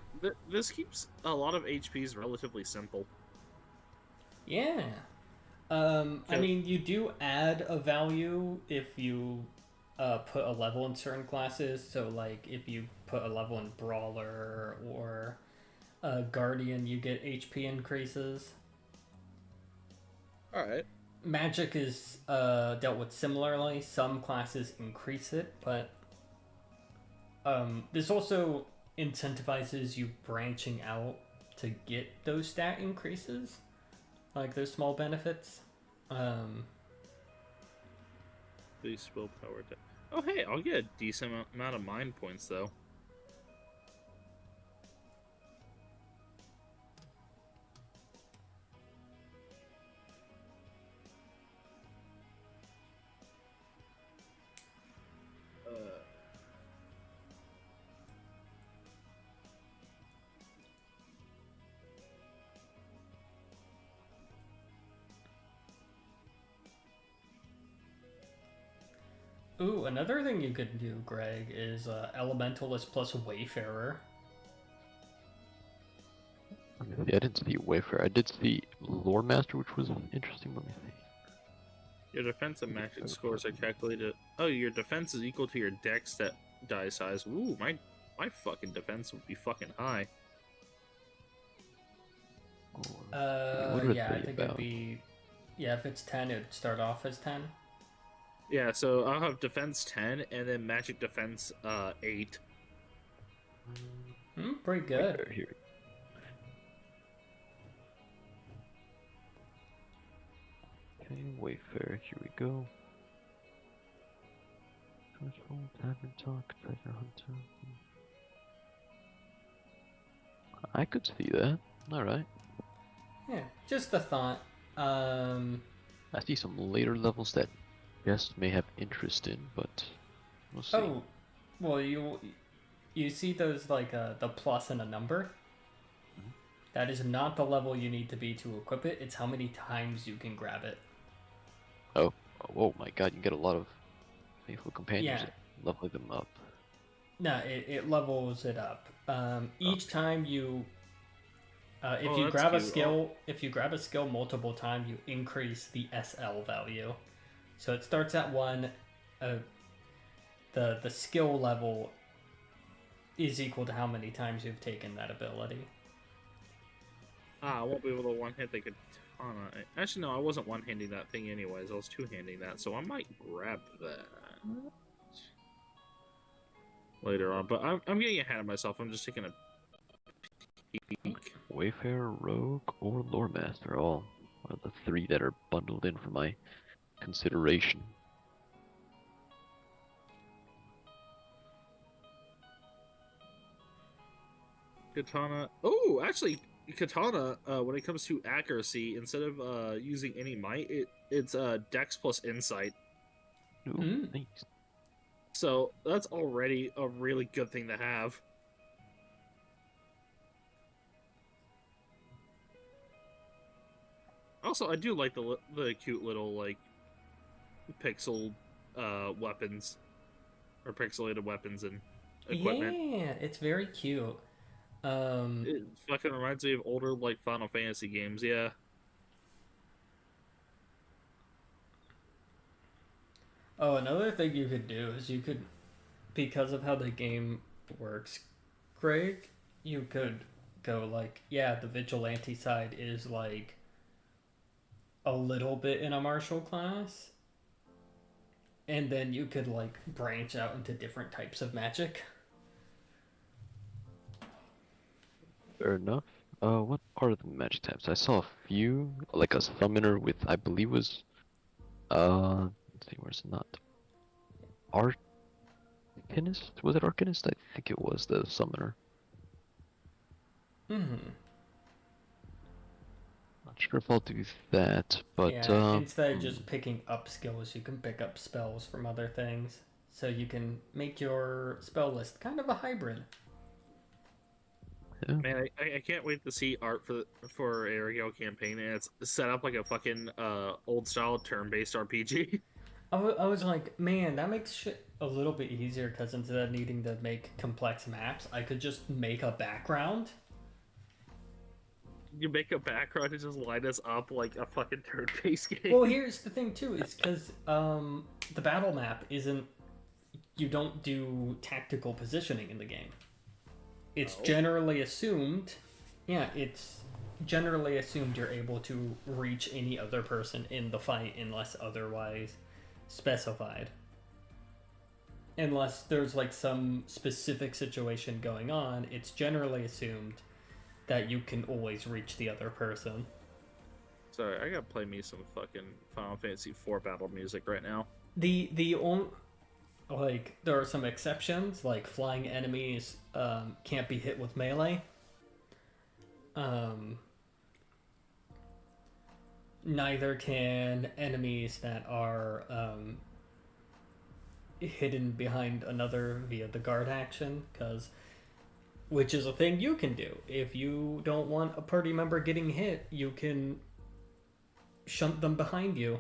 this keeps a lot of HPs relatively simple. Yeah. I mean, you do add a value if you put a level in certain classes. So, like, if you put a level in Brawler or Guardian, you get HP increases. All right. Magic is dealt with similarly. Some classes increase it, but this also incentivizes you branching out to get those stat increases. Like those small benefits. Base willpower. Oh hey, I'll get a decent amount of mind points though. Ooh, another thing you could do, Greg, is Elementalist plus Wayfarer. Yeah, I didn't see Wayfarer. I did see Lore Master, which was interesting. Let me see. Your defense and magic scores are calculated. Oh, your defense is equal to your dex stat die size. Ooh, my fucking defense would be fucking high. What would Yeah, it I be think about? it'd be. Yeah, if it's 10, it'd start off as 10. Yeah, so I'll have defense 10 and then magic defense 8. Pretty good. Wayfarer, here. Okay, Wayfarer, here we go. Control, Tavern Talk, Treasure Hunter. I could see that. Alright. Yeah, just a thought. I see some later levels that guests may have interest in, but we'll see. Oh, well, you see those like the plus and a number. Mhm. That is not the level you need to be to equip it. It's how many times you can grab it. Oh my god, you get a lot of faithful companions. Yeah. Leveling them up. No, it levels it up. Each time you, if Oh, you that's grab a cute. skill, if you grab a skill multiple times, you increase the SL value. So it starts at 1. The skill level is equal to how many times you've taken that ability. I won't be able to one-hit the katana. Actually, no, I wasn't one-handing that thing anyways. I was two-handing that, so I might grab that later on. But I'm getting ahead of myself. I'm just taking a peek. Wayfarer, Rogue, or Lore Master, all are the 3 that are bundled in for my consideration. Katana. Oh, actually, katana, when it comes to accuracy, instead of using any might, it's dex plus insight. Ooh, Mm. nice. So that's already a really good thing to have. Also, I do like the cute little like pixel weapons or pixelated weapons and equipment. Yeah, it's very cute. Um, It fucking reminds me of older like Final Fantasy games. Yeah. oh, another thing you could do is you could, because of how the game works, Greg, you could go like, yeah, the vigilante side is like a little bit in a martial class, and then you could like branch out into different types of magic. Fair enough. What are the magic types? I saw a few, like a summoner with, I believe was, let's see, where's it not? Arcanist? Was it Arcanist? I think it was the summoner. Hmm. Not sure if I'll do that, but, Yeah, instead of just picking up skills, you can pick up spells from other things. So you can make your spell list kind of a hybrid. yeah. Man, I can't wait to see art for Ariel campaign, and it's set up like a fucking old style turn based RPG. I was like, man, that makes shit a little bit easier because instead of needing to make complex maps, I could just make a background. You make a background and just line us up like a fucking turn based game. Well, here's the thing too, is because the battle map isn't. You don't do tactical positioning in the game. It's Oh. generally assumed. Yeah, it's generally assumed you're able to reach any other person in the fight unless otherwise specified. Unless there's like some specific situation going on, it's generally assumed that you can always reach the other person. Sorry, I gotta play me some fucking Final Fantasy IV battle music right now. The only like there are some exceptions, like flying enemies can't be hit with melee. Neither can enemies that are hidden behind another via the guard action, which is a thing you can do. If you don't want a party member getting hit, you can shunt them behind you.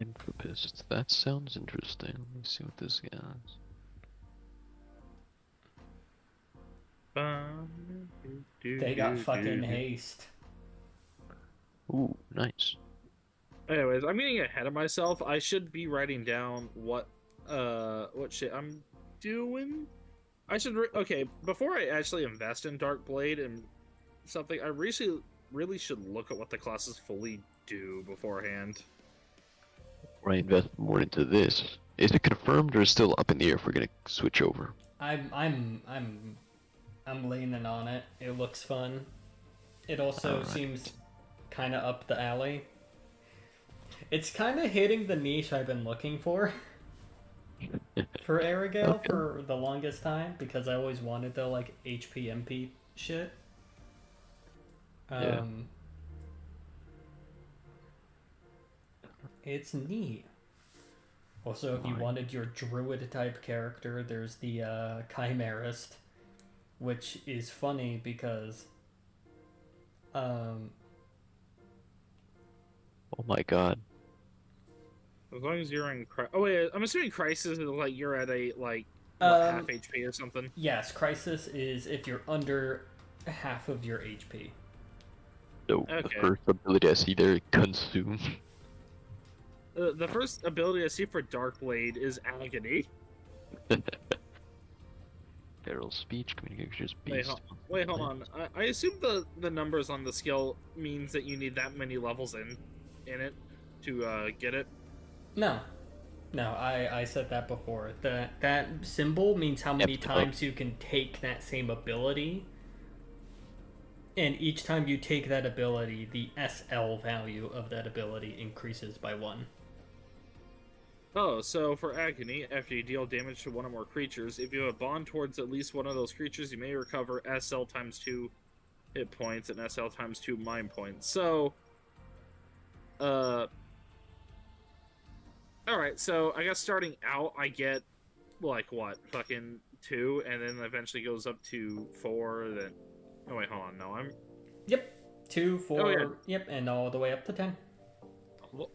Infopist. That sounds interesting. Let me see what this is. They got fucking haste. Ooh, nice. Anyways, I'm getting ahead of myself. I should be writing down what shit I'm doing. I should okay, before I actually invest in Dark Blade and something, I really should look at what the classes fully do beforehand. Before I invest more into this, is it confirmed or is it still up in the air if we're gonna switch over? I'm leaning on it. It looks fun. It also Alright. seems kind of up the alley. It's kind of hitting the niche I've been looking for Aragale Okay. for the longest time because I always wanted the like HP MP shit. Yeah. It's neat. Also, if you Fine. wanted your druid type character, there's the Chimerist, which is funny because Oh my god. As long as you're in oh wait, I'm assuming Crisis is like you're at a like half HP or something. yes, Crisis is if you're under half of your HP. No, Okay. the first ability I see there, Consume. The first ability I see for Dark Blade is Agony. Feral speech, communications, Wait, beast. wait, hold on. I assume the numbers on the skill means that you need that many levels in it to get it. No, I said that before. That symbol means how many Yep. times you can take that same ability. And each time you take that ability, the SL value of that ability increases by 1. Oh, so for Agony, after you deal damage to one or more creatures, if you have a bond towards at least one of those creatures, you may recover SL times 2 hit points and SL times 2 mind points. So, all right. So I guess starting out, I get like what, fucking 2, and then eventually goes up to 4. Then, oh wait, hold on. No, I'm. Yep. 2, 4, Oh, yeah. yep, and all the way up to 10. Well,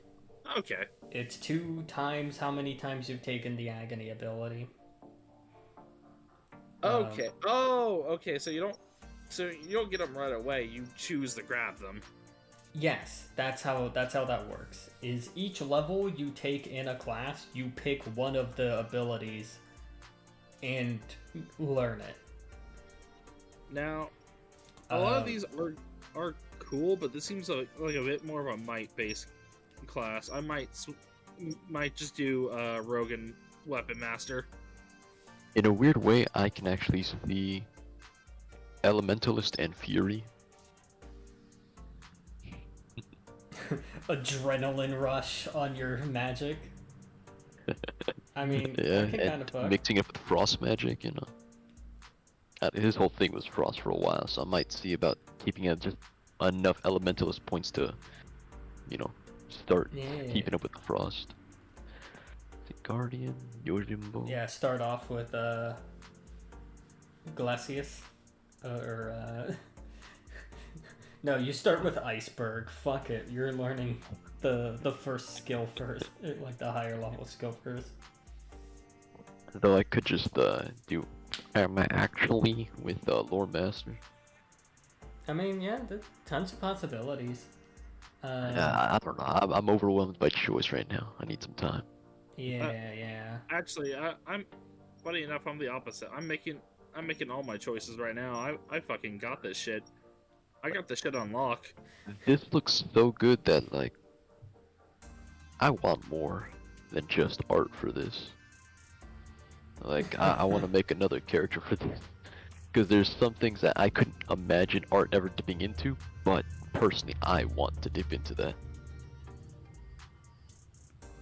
okay. It's 2 times how many times you've taken the agony ability. Okay. Okay. So you don't get them right away. You choose to grab them. Yes, that's how that works. Is each level you take in a class, you pick one of the abilities and learn it. Now, a lot of these are cool, but this seems like a bit more of a might-based class. I might just do Rogan Weapon Master. In a weird way, I can actually see Elementalist and Fury. Adrenaline rush on your magic. I mean, Yeah, that can kind of and fuck. mixing it with Frost magic, you know. His whole thing was Frost for a while, so I might see about keeping just enough Elementalist points to, you know, start keeping up with the Frost. The Guardian, Yojimbo. Yeah, start off with Glacius, no, you start with Iceberg. Fuck it, you're learning the first skill first, like the higher level skill first. Though I could just do actually with Lore Master. I mean, yeah, there's tons of possibilities. Yeah, I don't know. I'm overwhelmed by choice right now. I need some time. Yeah. Actually, I'm funny enough. I'm the opposite. I'm making all my choices right now. I fucking got this shit. I got this shit on lock. This looks so good that like I want more than just art for this. Like I want to make another character for this because there's some things that I couldn't imagine art ever dipping into, but personally I want to dip into that.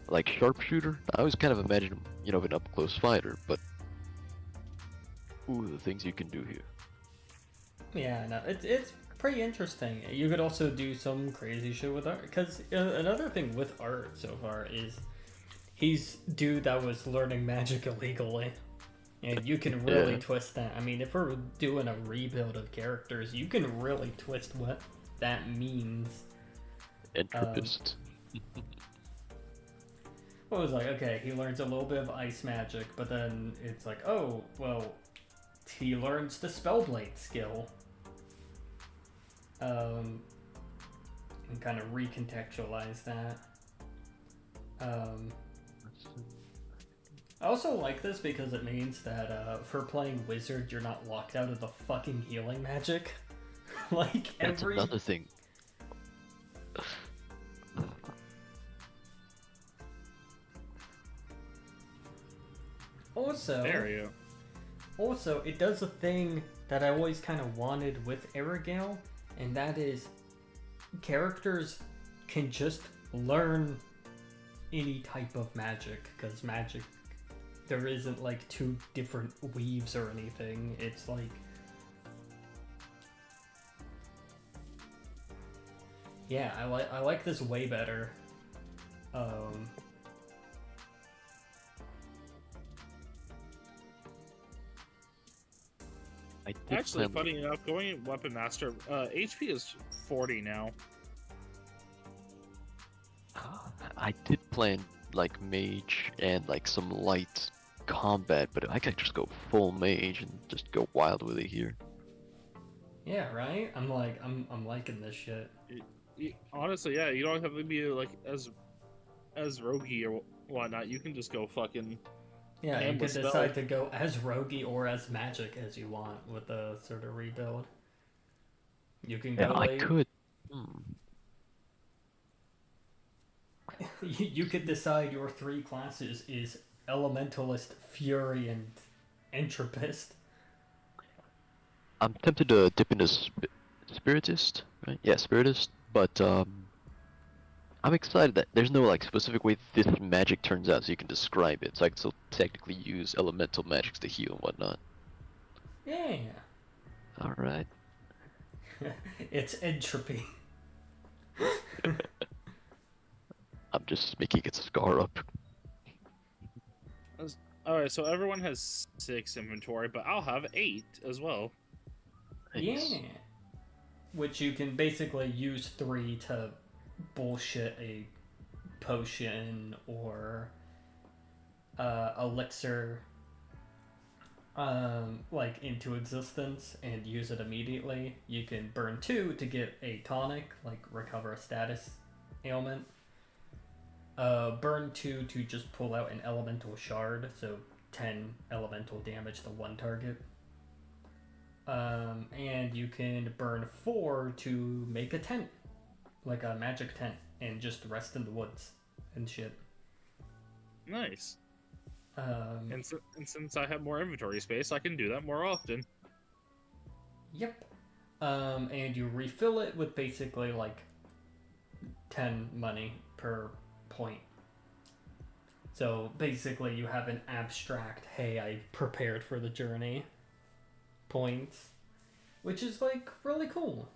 Like sharpshooter, I always kind of imagine, you know, an up-close fighter, but ooh, the things you can do here. Yeah, no, it's pretty interesting. You could also do some crazy shit with art, because another thing with art so far is he's dude that was learning magic illegally, and you can really twist that. I mean, if we're doing a rebuild of characters, you can really twist what that means. Entropist. What was like, okay, he learns a little bit of ice magic, but then it's like, oh, well, he learns the Spellblade skill. And kind of recontextualize that. I also like this because it means that for playing Wizard, you're not locked out of the fucking healing magic. Like, That's another thing. Also, it does a thing that I always kind of wanted with Aragale, and that is characters can just learn any type of magic, because magic, there isn't like 2 different weaves or anything. It's like, yeah, I like this way better. Actually, funny enough, going Weapon Master, HP is 40 now. I did plan like mage and like some light combat, but I could just go full mage and just go wild with it here. Yeah, right? I'm liking this shit. Honestly, yeah, you don't have to be like as roguey or whatnot. You can just go fucking. Yeah, you can decide to go as roguey or as magic as you want with the sort of rebuild. You can go. Yeah, I could. You could decide your 3 classes is Elementalist, Fury, and Entropist. I'm tempted to dip into Spiritist, right? Yeah, Spiritist, but I'm excited that there's no like specific way this magic turns out, so you can describe it. So I can still technically use elemental magics to heal and whatnot. Yeah. All right. It's entropy. I'm just making its scar up. All right, so everyone has 6 inventory, but I'll have 8 as well. Nice. Yeah. Which you can basically use 3 to bullshit a potion or elixir like into existence and use it immediately. You can burn 2 to get a tonic, like recover a status ailment. Burn 2 to just pull out an elemental shard, so 10 elemental damage to one target. And you can burn 4 to make a tent, like a magic tent, and just rest in the woods and shit. Nice. Um, And since I have more inventory space, I can do that more often. Yep. And you refill it with basically like 10 money per point. So basically you have an abstract, hey, I prepared for the journey points, which is like really cool.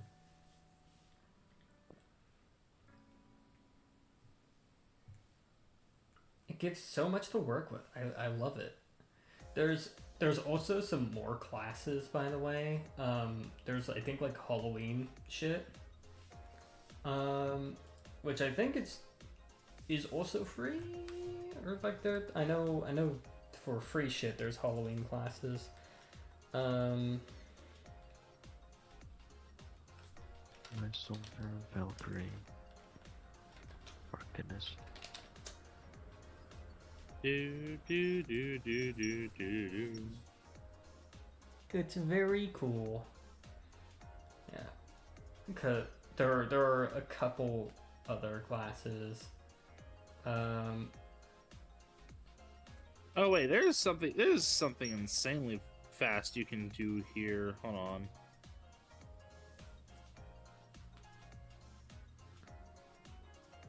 It gives so much to work with. I love it. There's also some more classes, by the way. There's I think like Halloween shit, which I think is also free, or like there. I know for free shit there's Halloween classes. My Soldier, Valkyrie, Arcanist. Do do do do do do do. It's very cool. Yeah, because there are a couple other classes. Oh wait, there's something insanely fast you can do here. Hold on.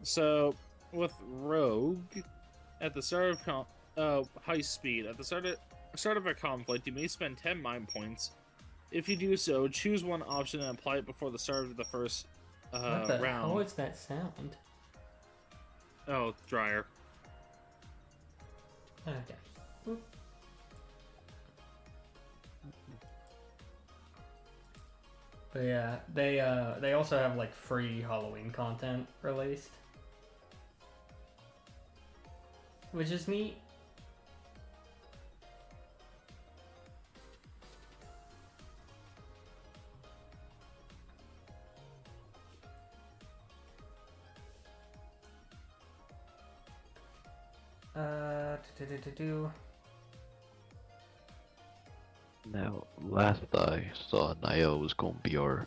So with Rogue, at the start of high speed, at the start of a conflict, you may spend 10 mind points. If you do so, choose one option and apply it before the start of the first What the round. hell is that sound? Oh, dryer. Okay. Boop. But yeah, they also have like free Halloween content released, which is neat. Do. Now, last I saw, Naya was gonna be our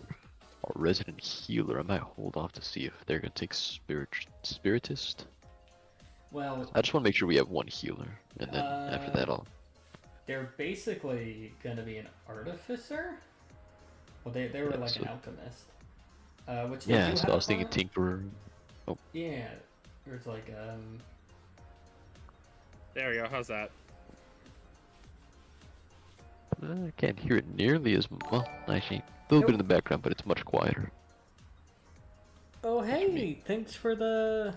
resident healer. I might hold off to see if they're gonna take Spiritist. Well, I just want to make sure we have one healer, and then after that, I'll. they're basically gonna be an artificer. Well, they were Yeah, like so- an alchemist. Which they Yeah, do so have I was thinking on. Tinkerer. Yeah, there's like There we go. How's that? I can't hear it nearly as well. Actually, a little bit in the background, but it's much quieter. Oh you hey, mean? thanks for the.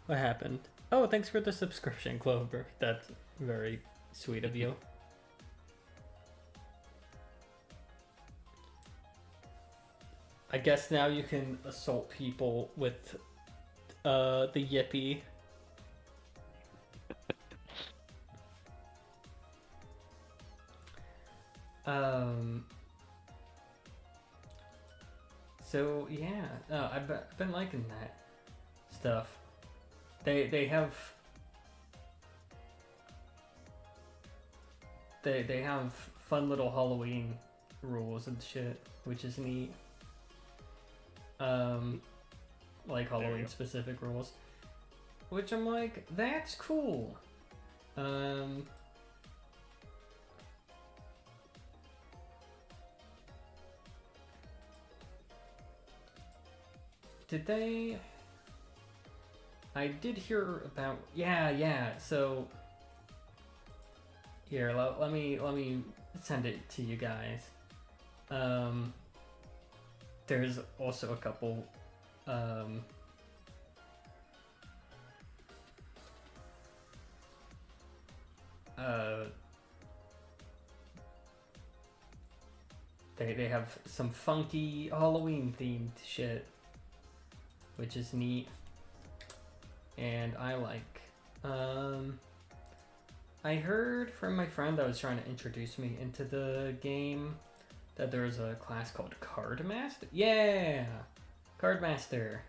What happened? Oh, thanks for the subscription, Clover. That's very sweet of you. I guess now you can assault people with the yippee. Um. So yeah, no, I've been liking that stuff. They have they have fun little Halloween rules and shit, which is neat. Like There you Halloween go. specific rules, which I'm like, that's cool. Did they? I did hear about. Yeah. So here, let me send it to you guys. there's also a couple um, uh, they have some funky Halloween themed shit, which is neat, and I like. I heard from my friend that was trying to introduce me into the game that there's a class called Card Master. Yeah, Card Master.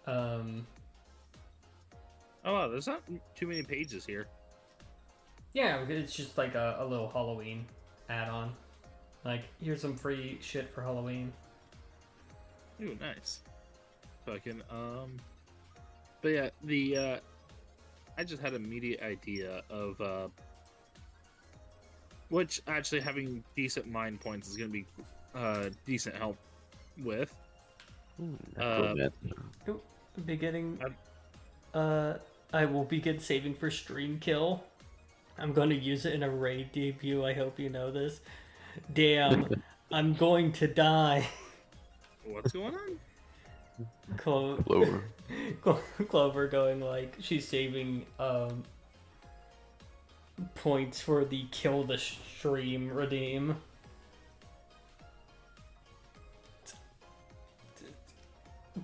Oh, wow, there's not too many pages here. Yeah, it's just like a little Halloween add-on. Like, here's some free shit for Halloween. Ooh, nice. Fucking, but yeah, the, I just had an immediate idea of, which actually having decent mind points is going to be, decent help with. Necromancer. Beginning. I will begin saving for stream kill. I'm going to use it in a raid debut. I hope you know this. Damn, I'm going to die. What's going on? Clover. Clover going like she's saving points for the kill the stream redeem.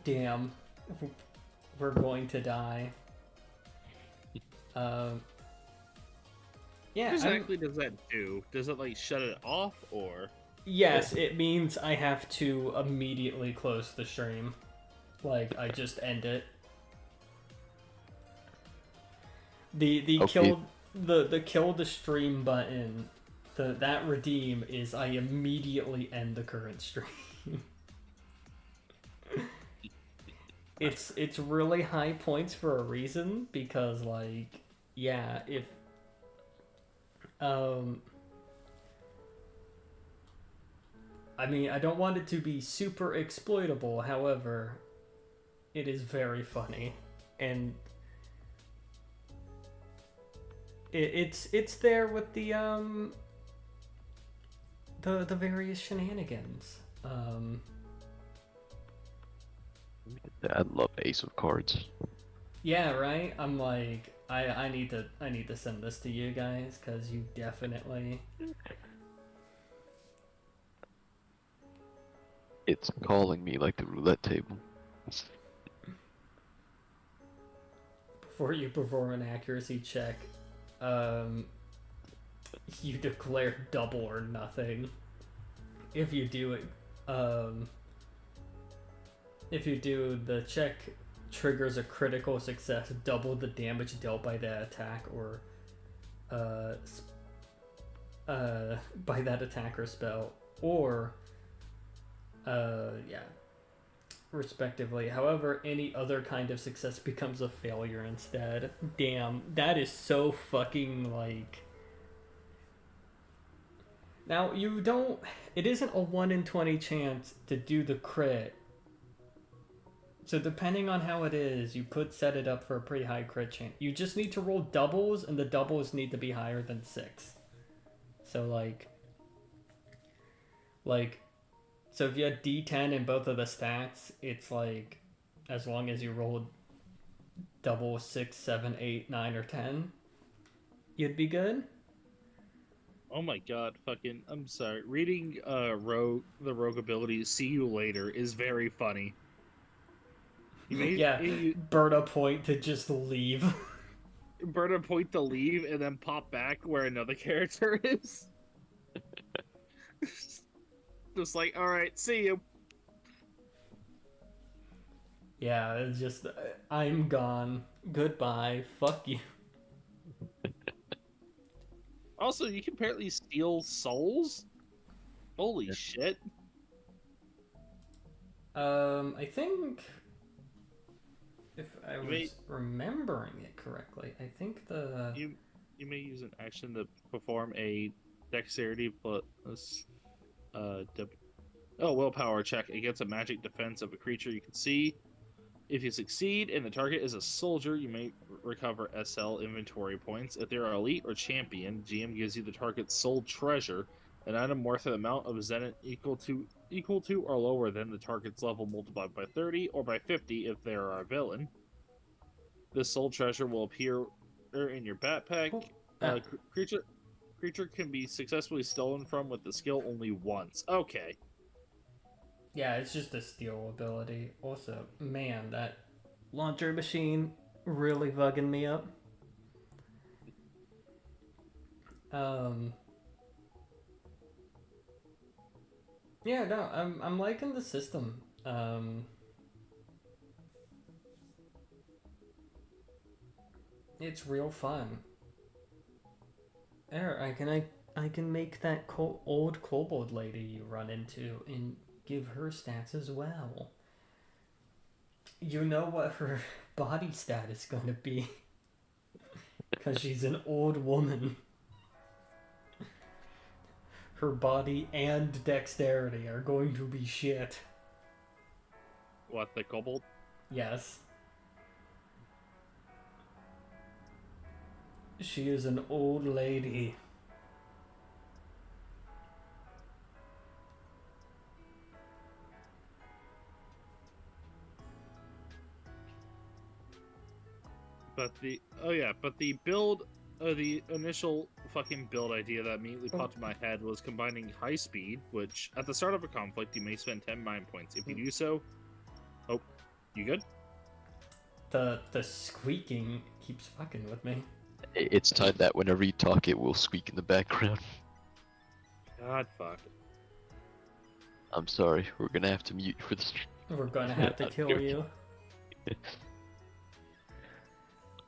Damn, we're going to die. Yeah. What exactly does that do? Does it like shut it off or? Yes, it means I have to immediately close the stream. Like, I just end it. The Okay. kill the stream button, that redeem is I immediately end the current stream. It's really high points for a reason, because like, yeah, if I mean, I don't want it to be super exploitable, however, it is very funny, and it's there with the various shenanigans. I love Ace of Cards. Yeah, right. I'm like, I need to send this to you guys because you definitely. It's calling me like the roulette table. Before you perform an accuracy check, you declare double or nothing. If you do it, if you do, the check triggers a critical success, double the damage dealt by that attack or by that attack or spell, or yeah, respectively. However, any other kind of success becomes a failure instead. Damn, that is so fucking like. Now, you don't. It isn't a 1 in 20 chance to do the crit. So, depending on how it is, you could set it up for a pretty high crit chance. You just need to roll doubles, and the doubles need to be higher than 6. So, so if you had D10 in both of the stats, it's like, as long as you rolled double 6, 7, 8, 9, or 10, you'd be good. Oh my god, fucking, I'm sorry. Reading the rogue ability, see you later, is very funny. Burn a point to just leave. Burn a point to leave and then pop back where another character is. Just like, alright, see you. Yeah, it's just, I'm gone. Goodbye. Fuck you. Also, you can apparently steal souls? Holy shit. I think, if I was remembering it correctly, I think You may use an action to perform a dexterity plus willpower check against a magic defense of a creature you can see. If you succeed and the target is a soldier, you may recover SL inventory points. If they're elite or champion, GM gives you the target's soul treasure, an item worth an amount of zenith equal to equal to or lower than the target's level multiplied by 30 or by 50 if they are a villain. This soul treasure will appear in your backpack. Cool. Ah. Creature can be successfully stolen from with the skill only once. Okay. Yeah, it's just a steal ability. Also, man, that launcher machine really bugging me up. Yeah, no, I'm liking the system. It's real fun. There, I can make that old kobold lady you run into and give her stats as well. You know what her body stat is going to be. Because she's an old woman. Her body and dexterity are going to be shit. What, the kobold? Yes. She is an old lady. But the initial fucking build idea that immediately popped in my head was combining high speed, which at the start of a conflict you may spend 10 mind points. If you do so, oh, you good? The squeaking keeps fucking with me. It's time that whenever you talk, it will squeak in the background. God fuck. I'm sorry, we're gonna have to mute you for this. We're gonna have to kill you.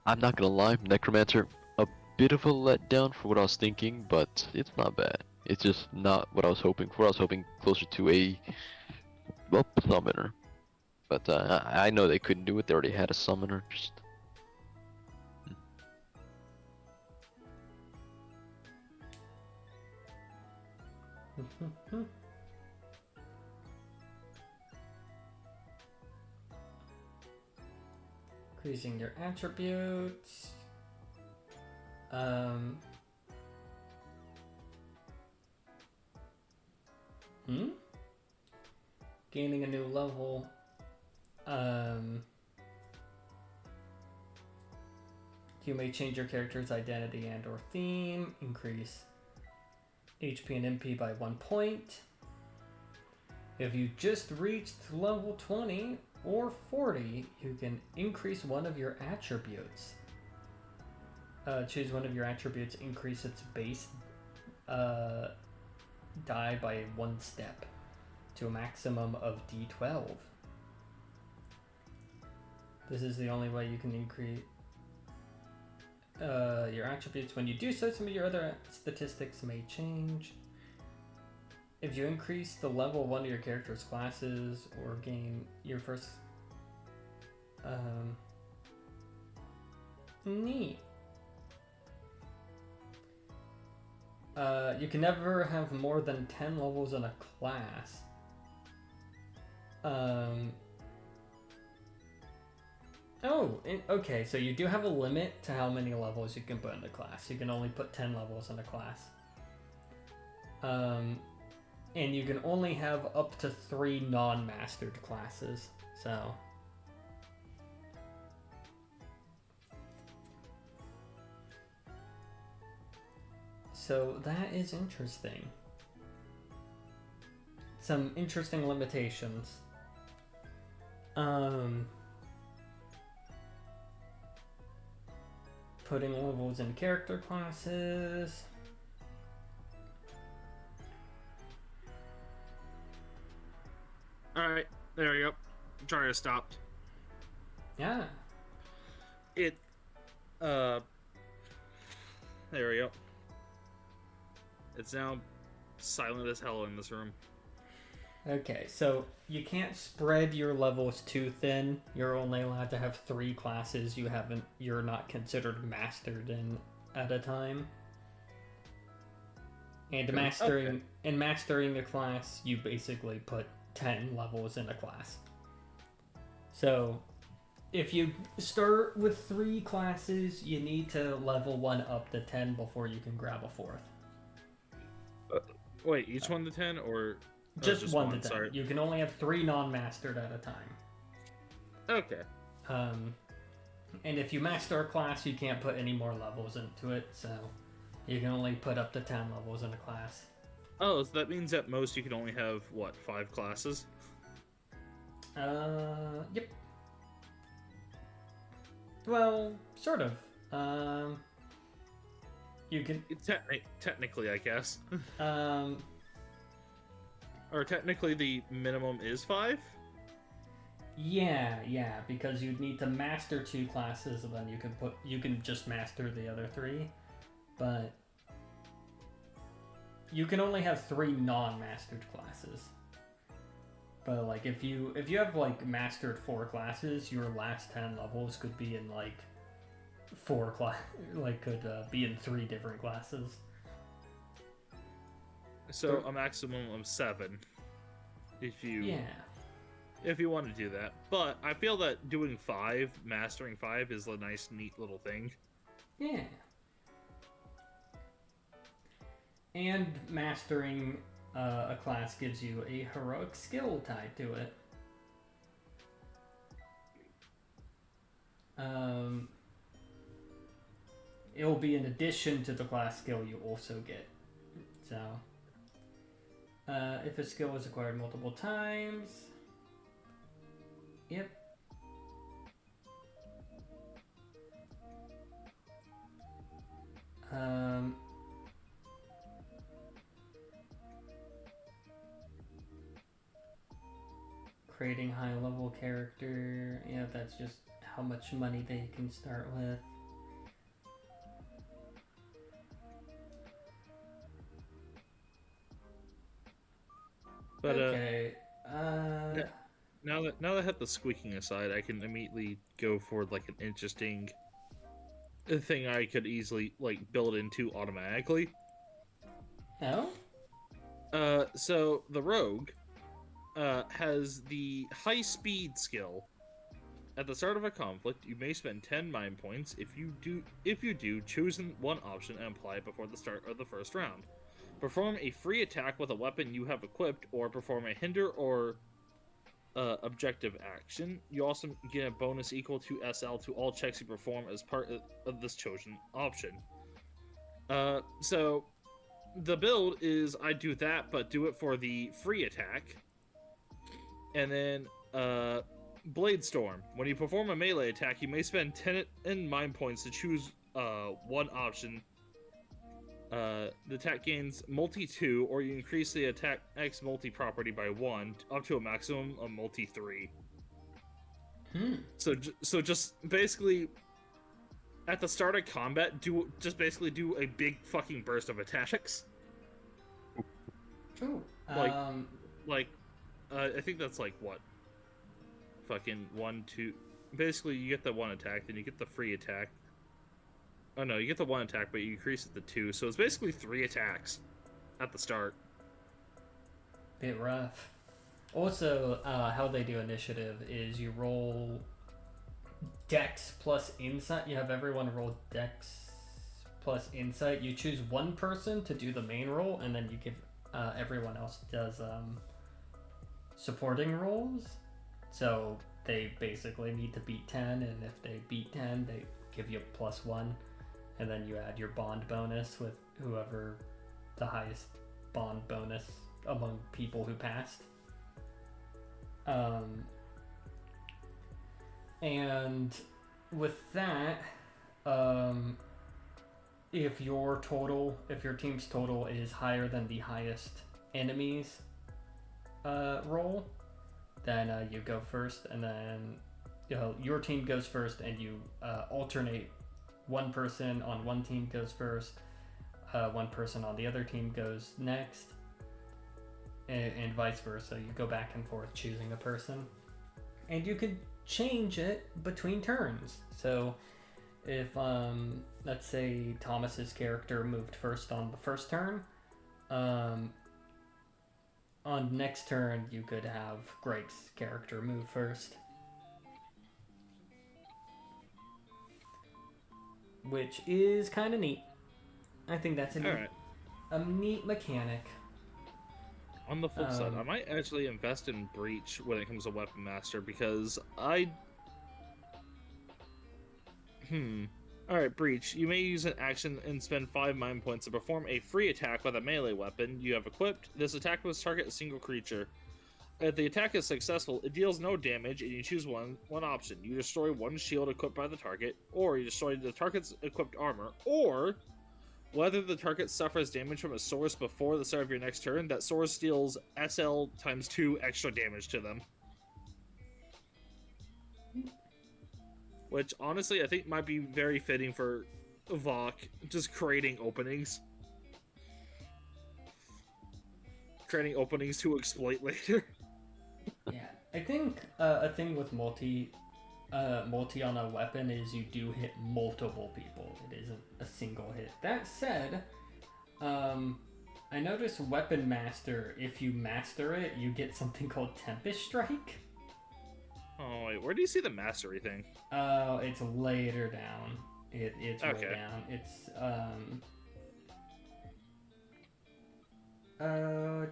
I'm not gonna lie, Necromancer, a bit of a letdown for what I was thinking, but it's not bad. It's just not what I was hoping for. I was hoping closer to a, well, summoner. But I know they couldn't do it. They already had a summoner. Just Increasing your attributes. Gaining a new level. You may change your character's identity and or theme. Increase HP and MP by 1 point. If you just reached level 20 or 40, you can increase one of your attributes. Choose one of your attributes, increase its base die by 1 step to a maximum of D12. This is the only way you can increase your attributes. When you do so, some of your other statistics may change. If you increase the level of one of your character's classes or gain your first... Neat. You can never have more than 10 levels in a class. Okay, so you do have a limit to how many levels you can put in a class. You can only put 10 levels in a class. And you can only have up to 3 non-mastered classes, so... So that is interesting. Some interesting limitations. Putting levels in character classes. Alright, there you go. Jarya stopped. Yeah. There we go. It's now silent as hell in this room. Okay, so you can't spread your levels too thin. You're only allowed to have 3 classes you're not considered mastered in at a time. And mastering a class, you basically put 10 levels in a class. So if you start with 3 classes, you need to level 1 up to 10 before you can grab a 4th. Wait, each one to 10 or Just, just one one, to 10. sorry. You can only have 3 non-mastered at a time. Okay. And if you master a class, you can't put any more levels into it, so you can only put up to 10 levels in a class. Oh, so that means at most you can only have, what, 5 classes? Yep. Well, sort of. You can, Technically, I guess. um, Or technically the minimum is 5? yeah, because you'd need to master 2 classes, and then you can just master the other 3, but you can only have 3 non-mastered classes. But like if you have like mastered 4 classes, your last 10 levels could be in like be in 3 different classes. So a maximum of 7. If you want to do that. But I feel that doing 5, mastering 5 is a nice, neat little thing. Yeah. And mastering a class gives you a heroic skill tied to it. It'll be in addition to the class skill you also get. So, if a skill is acquired multiple times, yep. Creating high level character, yeah, that's just how much money they can start with. But okay. now that I have the squeaking aside, I can immediately go for like an interesting thing I could easily like build into automatically. Oh? So the rogue has the high speed skill. At the start of a conflict, you may spend 10 mind points. If you do, choose one option and apply it before the start of the first round. Perform a free attack with a weapon you have equipped, or perform a hinder or objective action. You also get a bonus equal to SL to all checks you perform as part of this chosen option. So the build is I do that, but do it for the free attack. And then Blade Storm. When you perform a melee attack, you may spend 10 mind points to choose one option. The attack gains multi 2, or you increase the attack X multi property by 1 up to a maximum of multi 3. So just basically at the start of combat, do a big fucking burst of attacks. Ooh. I think that's like what? Fucking 1, 2. Basically, you get the 1 attack, then you get the free attack. Oh no, you get the 1 attack, but you increase it to 2, so it's basically 3 attacks at the start. Bit rough. Also, how they do initiative is you roll Dex plus Insight. You have everyone roll Dex plus Insight. You choose one person to do the main roll, and then you give everyone else does supporting rolls. So they basically need to beat 10, and if they beat 10, they give you a +1, and then you add your bond bonus with whoever the highest bond bonus among people who passed. And with that, if your team's total is higher than the highest enemy's roll, then you go first, and then your team goes first, and you alternate. One person on one team goes first, one person on the other team goes next, and vice versa. You go back and forth choosing a person, and you can change it between turns. So if let's say Thomas's character moved first on the first turn, on next turn you could have Greg's character move first, which is kind of neat. I think that's a neat mechanic. On the flip side, I Um, might actually invest in Breach when it comes to Weapon Master because Alright, Breach. You may use an action and spend 5 mind points to perform a free attack with a melee weapon you have equipped. This attack must target a single creature. If the attack is successful, it deals no damage, and you choose one option. You destroy one shield equipped by the target, or you destroy the target's equipped armor, or whether the target suffers damage from a source before the start of your next turn, that source deals SL times 2 extra damage to them. Which, honestly, I think might be very fitting for Vok, just creating openings. Creating openings to exploit later. yeah, I think a thing with multi on a weapon is you do hit multiple people. It isn't a single hit. That said, I noticed Weapon Master, if you master it, you get something called Tempest Strike. Oh, wait, where do you see the mastery thing? Oh, it's later down. It's Okay. way down. It's uh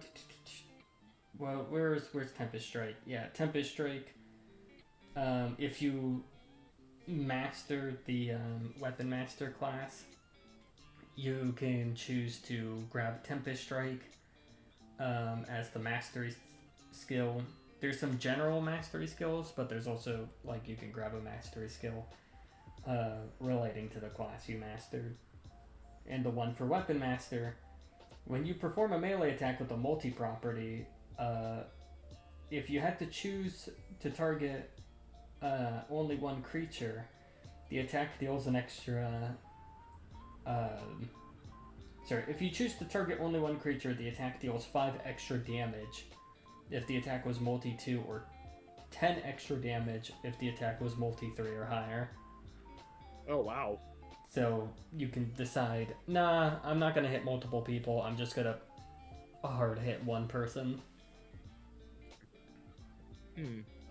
well, where's Tempest Strike? Yeah, Tempest Strike. If you master the Weapon Master class, you can choose to grab Tempest Strike as the mastery skill. There's some general mastery skills, but there's also, like, you can grab a mastery skill relating to the class you mastered. And the one for Weapon Master, when you perform a melee attack with a multi-property, if you had to choose to target only one creature, the attack deals an extra... if you choose to target only one creature, the attack deals 5 extra damage if the attack was multi-2, or 10 extra damage if the attack was multi-3 or higher. Oh, wow. So you can decide, nah, I'm not going to hit multiple people, I'm just going to hard hit one person.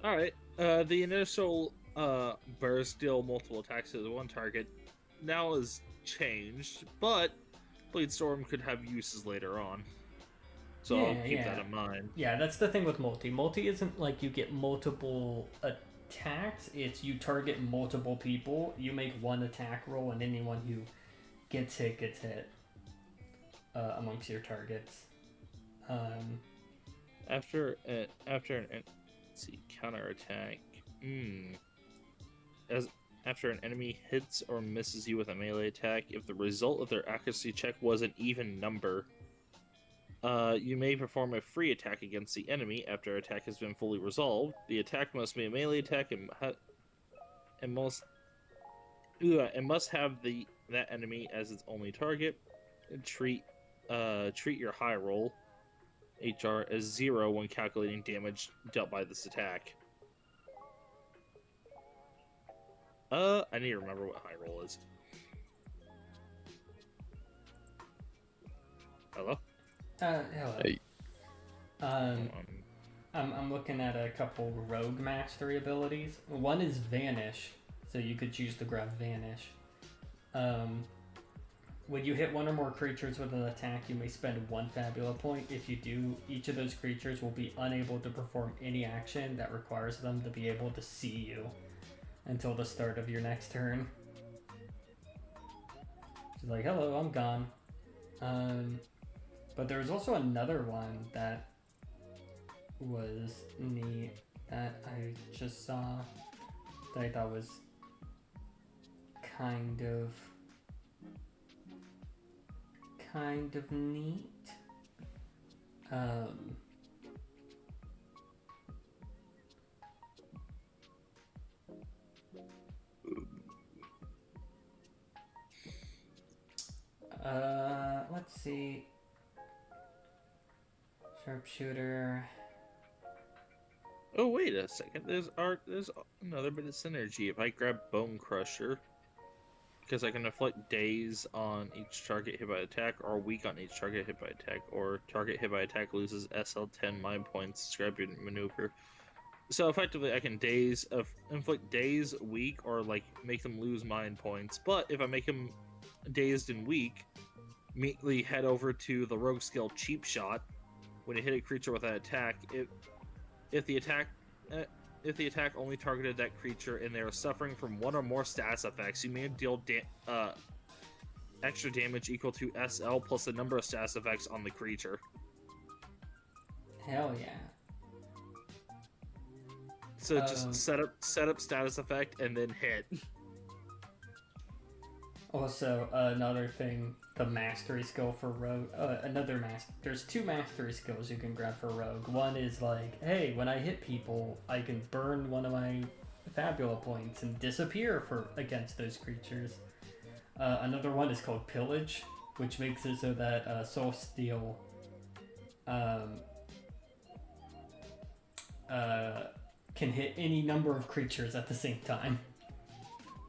Alright. The initial burst deal multiple attacks to one target now is changed, but Blade Storm could have uses later on. So I'll keep that in mind. Yeah, that's the thing with multi. Multi isn't like you get multiple attacks, it's you target multiple people, you make one attack roll, and anyone who gets hit amongst your targets. After an let's see, counterattack. After an enemy hits or misses you with a melee attack, if the result of their accuracy check was an even number, you may perform a free attack against the enemy after attack has been fully resolved. The attack must be a melee attack and must have that enemy as its only target. Treat your high roll HR as 0 when calculating damage dealt by this attack. I need to remember what high roll is. Hello? Hello. Hey. I'm looking at a couple rogue mastery abilities. One is Vanish, so you could choose to grab Vanish. When you hit one or more creatures with an attack, you may spend 1 Fabula point. If you do, each of those creatures will be unable to perform any action that requires them to be able to see you until the start of your next turn. She's like, hello, I'm gone. But there was also another one that was neat that I just saw that I thought was kind of neat. Let's see. Sharpshooter. Oh, wait a second. There's another bit of synergy. If I grab Bone Crusher, because I can inflict daze on each target hit by attack, or weak on each target hit by attack, or target hit by attack loses SL 10 mind points. Describe your maneuver. So effectively, I can inflict daze, weak, or like make them lose mind points. But if I make them dazed and weak, immediately head over to the rogue skill Cheap Shot, when you hit a creature with an attack, if the attack only targeted that creature and they are suffering from one or more status effects, you may deal extra damage equal to SL plus the number of status effects on the creature. Hell yeah. So just set up status effect and then hit. Also, another thing, the mastery skill for rogue. There's 2 mastery skills you can grab for rogue. One is like, hey, when I hit people, I can burn one of my fabula points and disappear against those creatures. Another one is called pillage, which makes it so that soul steal can hit any number of creatures at the same time.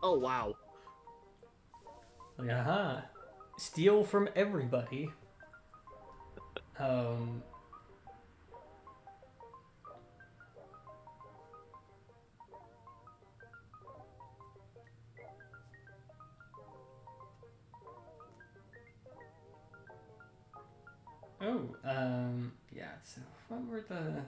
Oh wow. Like, aha. Steal from everybody. Yeah, so what were the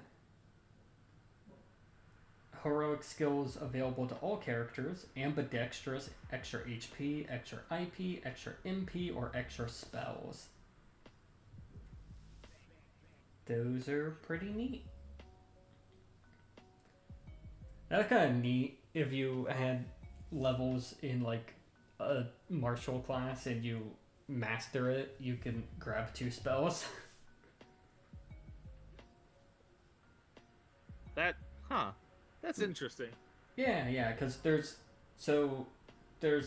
heroic skills available to all characters? Ambidextrous, extra HP, extra IP, extra MP, or extra spells. Those are pretty neat. That's kind of neat if you had levels in like a martial class and you master it, you can grab 2 spells. That's interesting. Yeah, because there's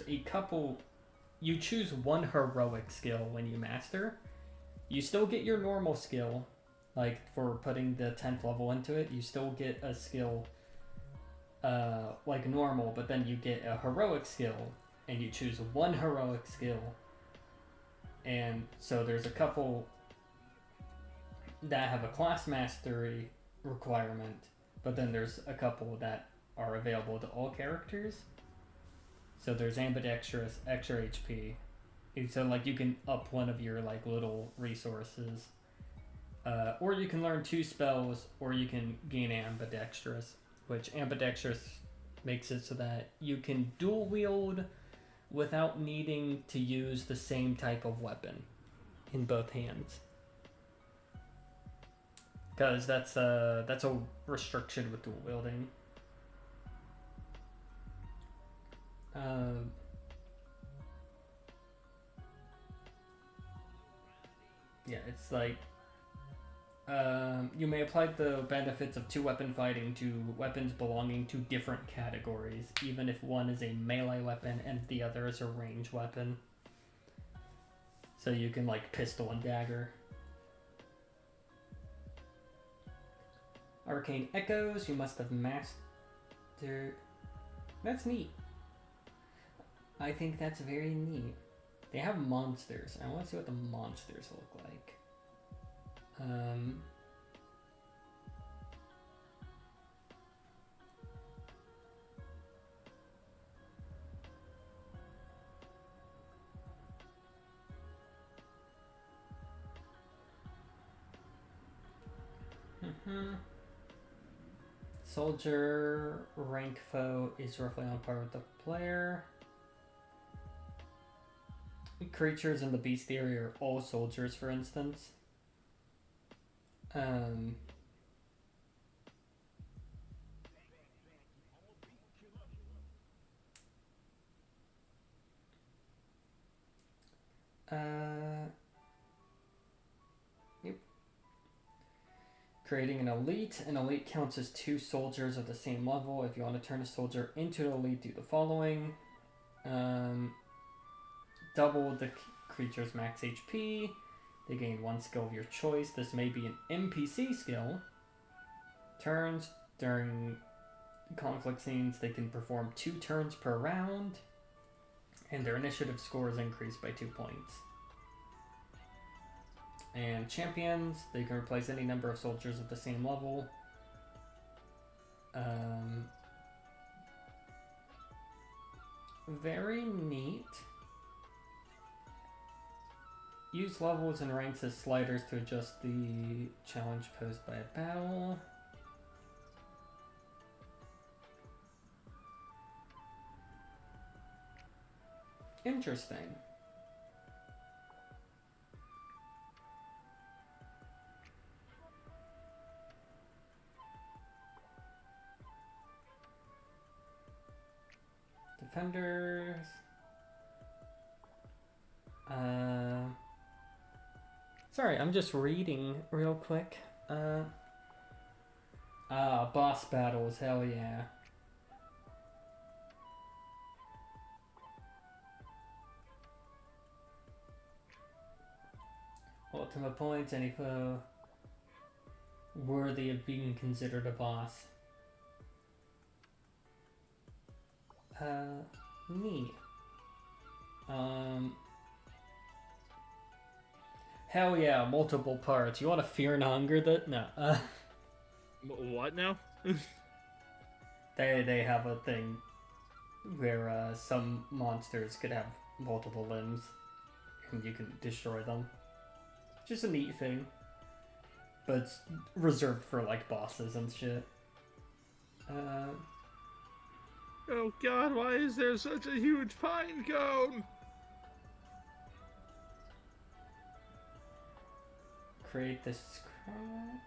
a couple. You choose one heroic skill when you master. You still get your normal skill, like for putting the 10th level into it. You still get a skill, like normal, but then you get a heroic skill, and you choose one heroic skill. And so there's a couple that have a class mastery requirement, but then there's a couple that are available to all characters. So there's ambidextrous, extra HP. So like you can up one of your like little resources, or you can learn 2 spells, or you can gain ambidextrous, which ambidextrous makes it so that you can dual wield without needing to use the same type of weapon in both hands. Because that's a restriction with dual wielding. Yeah, it's like you may apply the benefits of 2-weapon fighting to weapons belonging to different categories, even if one is a melee weapon and the other is a range weapon. So you can like pistol and dagger. Arcane Echoes, you must have mastered. That's neat. I think that's very neat. They have monsters. I want to see what the monsters look like. Soldier rank foe is roughly on par with the player. Creatures in the bestiary are all soldiers, for instance. Yep. Creating an elite. An elite counts as 2 soldiers of the same level. If you want to turn a soldier into an elite, do the following. Double the creature's max HP. They gain 1 skill of your choice. This may be an NPC skill. Turns. During conflict scenes, they can perform 2 turns per round. And their initiative score is increased by 2 points. And champions, they can replace any number of soldiers of the same level. Very neat. Use levels and ranks as sliders to adjust the challenge posed by a battle. Interesting. Defenders. Sorry, I'm just reading real quick. Boss battles, hell yeah. Ultimate points, any foe worthy of being considered a boss. Neat. Hell yeah, multiple parts. You want to fear and hunger that? No. What now? They have a thing where some monsters could have multiple limbs and you can destroy them. Just a neat thing. But it's reserved for like bosses and shit. Oh god, why is there such a huge pine cone? Create this screen.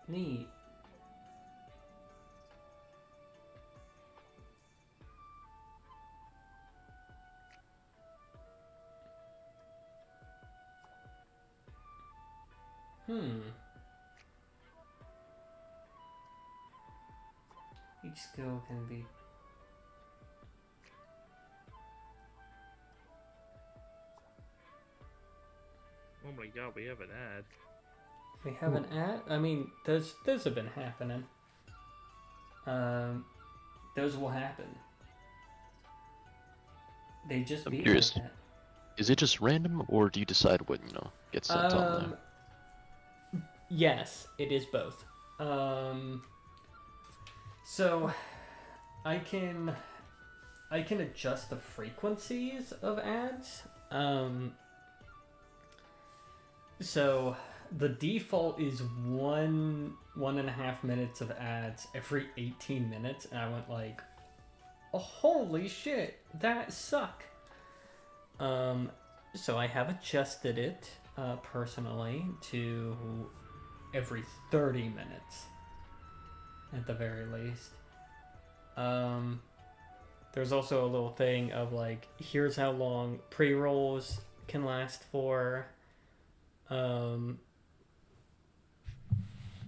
Neat. Each skill can be... Oh my god, we have an ad. We have an ad? I mean, those have been happening. Those will happen. They just I'm be curious. like that. Is it just random, or do you decide what, gets sent on there? Yes, it is both. So I can adjust the frequencies of ads. So the default is 1.5 minutes of ads every 18 minutes, and I went like, oh, holy shit, that suck. So I have adjusted it personally to every 30 minutes at the very least. There's also a little thing of like, here's how long pre-rolls can last for.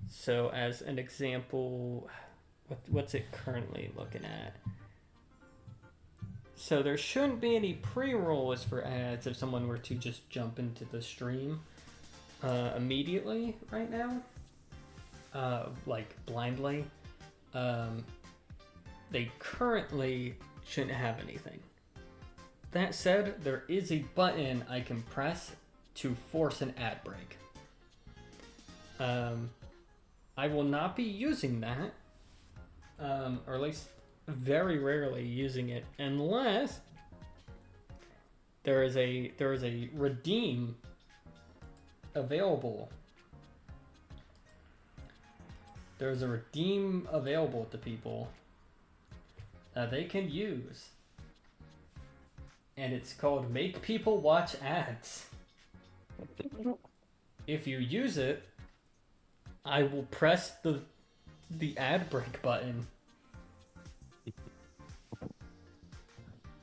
So as an example, what's it currently looking at? So there shouldn't be any pre-rolls for ads if someone were to just jump into the stream immediately right now, like blindly. They currently shouldn't have anything. That said, there is a button I can press to force an ad break. I will not be using that, or at least very rarely using it, unless there is a redeem available. There's a redeem available to people that they can use, and it's called Make People Watch Ads. If you use it, I will press the ad break button.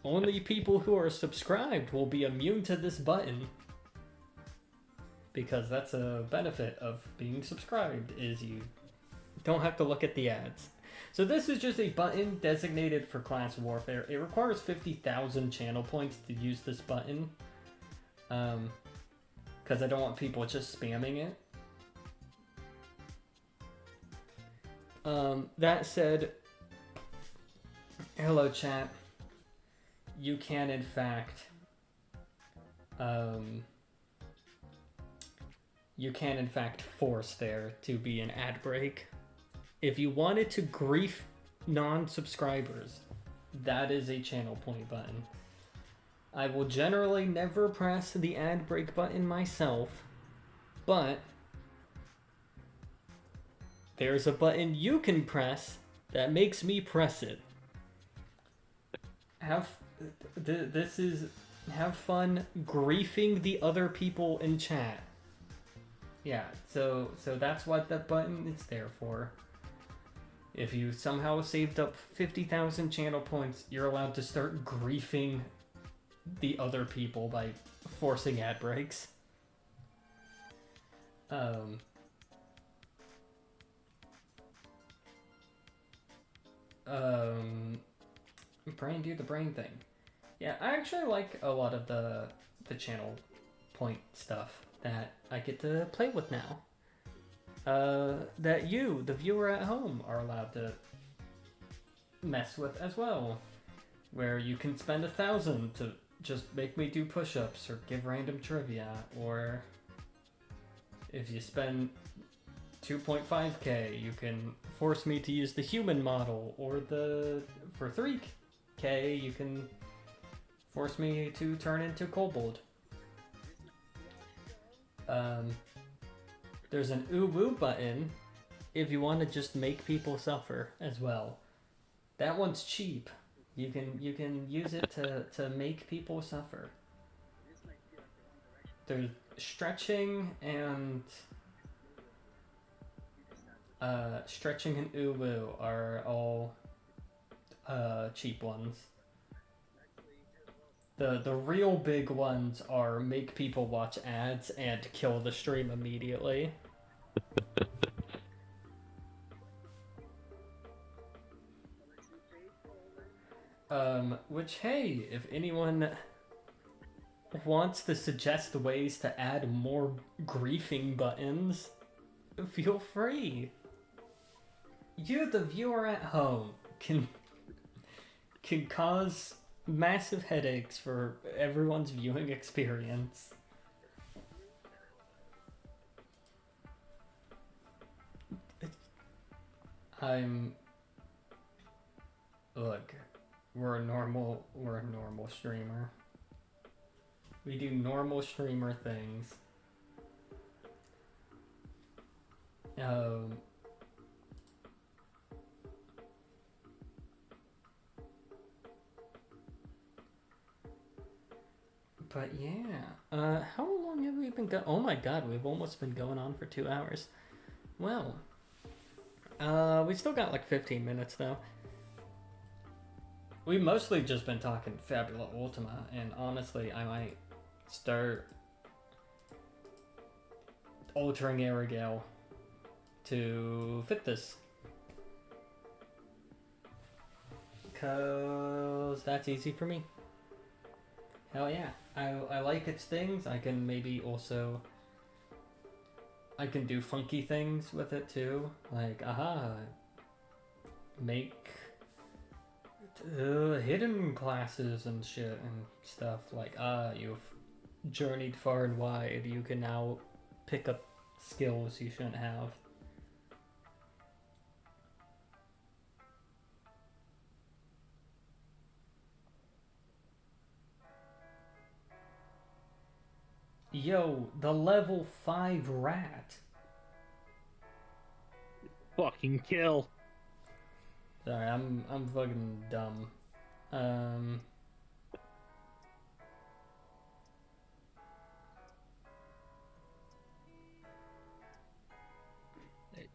Only people who are subscribed will be immune to this button. Because that's a benefit of being subscribed, is you don't have to look at the ads. So this is just a button designated for class warfare. It requires 50,000 channel points to use this button. Because I don't want people just spamming it. That said, hello chat. You can in fact force there to be an ad break. If you wanted to grief non-subscribers, that is a channel point button. I will generally never press the ad break button myself, but there's a button you can press that makes me press it. Have fun griefing the other people in chat. Yeah, so that's what that button is there for. If you somehow saved up 50,000 channel points, you're allowed to start griefing the other people by forcing ad breaks. Brain do the brain thing. Yeah, I actually like a lot of the channel point stuff that I get to play with now. That you, the viewer at home, are allowed to mess with as well. Where you can spend 1,000 to just make me do push-ups or give random trivia, or if you spend 2.5k, you can force me to use the human model, or for 3k, you can force me to turn into kobold. There's an ooh-woo button if you want to just make people suffer as well. That one's cheap. You can use it to make people suffer. There's stretching and ooh-woo are all cheap ones. The real big ones are make people watch ads and kill the stream immediately. Which, hey, if anyone wants to suggest ways to add more griefing buttons, feel free. You, the viewer at home, can cause massive headaches for everyone's viewing experience. Look, we're a normal streamer. We do normal streamer things. But yeah, how long have we been going? Oh my god, we've almost been going on for 2 hours. Well, we still got like 15 minutes though. We've mostly just been talking Fabula Ultima, and honestly, I might start altering Aragale to fit this. Cause that's easy for me. Hell yeah. I like its things. I can maybe also... I can do funky things with it too. Like, make hidden classes and shit and stuff. Like, you've journeyed far and wide. You can now pick up skills you shouldn't have. Yo, the level 5 rat. Fucking kill. Sorry, I'm fucking dumb.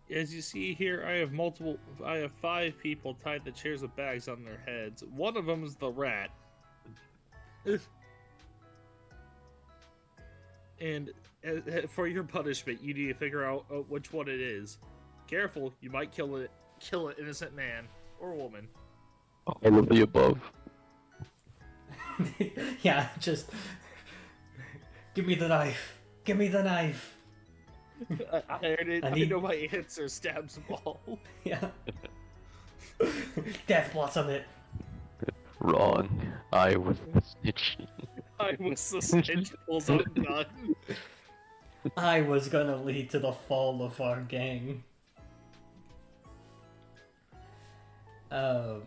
As you see here, I have 5 people tied to chairs with bags on their heads. One of them is the rat. And for your punishment, you need to figure out which one it is. Careful, you might kill an innocent man or woman. All of the above. Yeah, just give me the knife. Give me the knife. I know my answer. Stab some ball. Yeah. Death blossom it. Wrong. I was the snitch. I was the snitch. Pulls out a gun. I was gonna lead to the fall of our gang. Uh,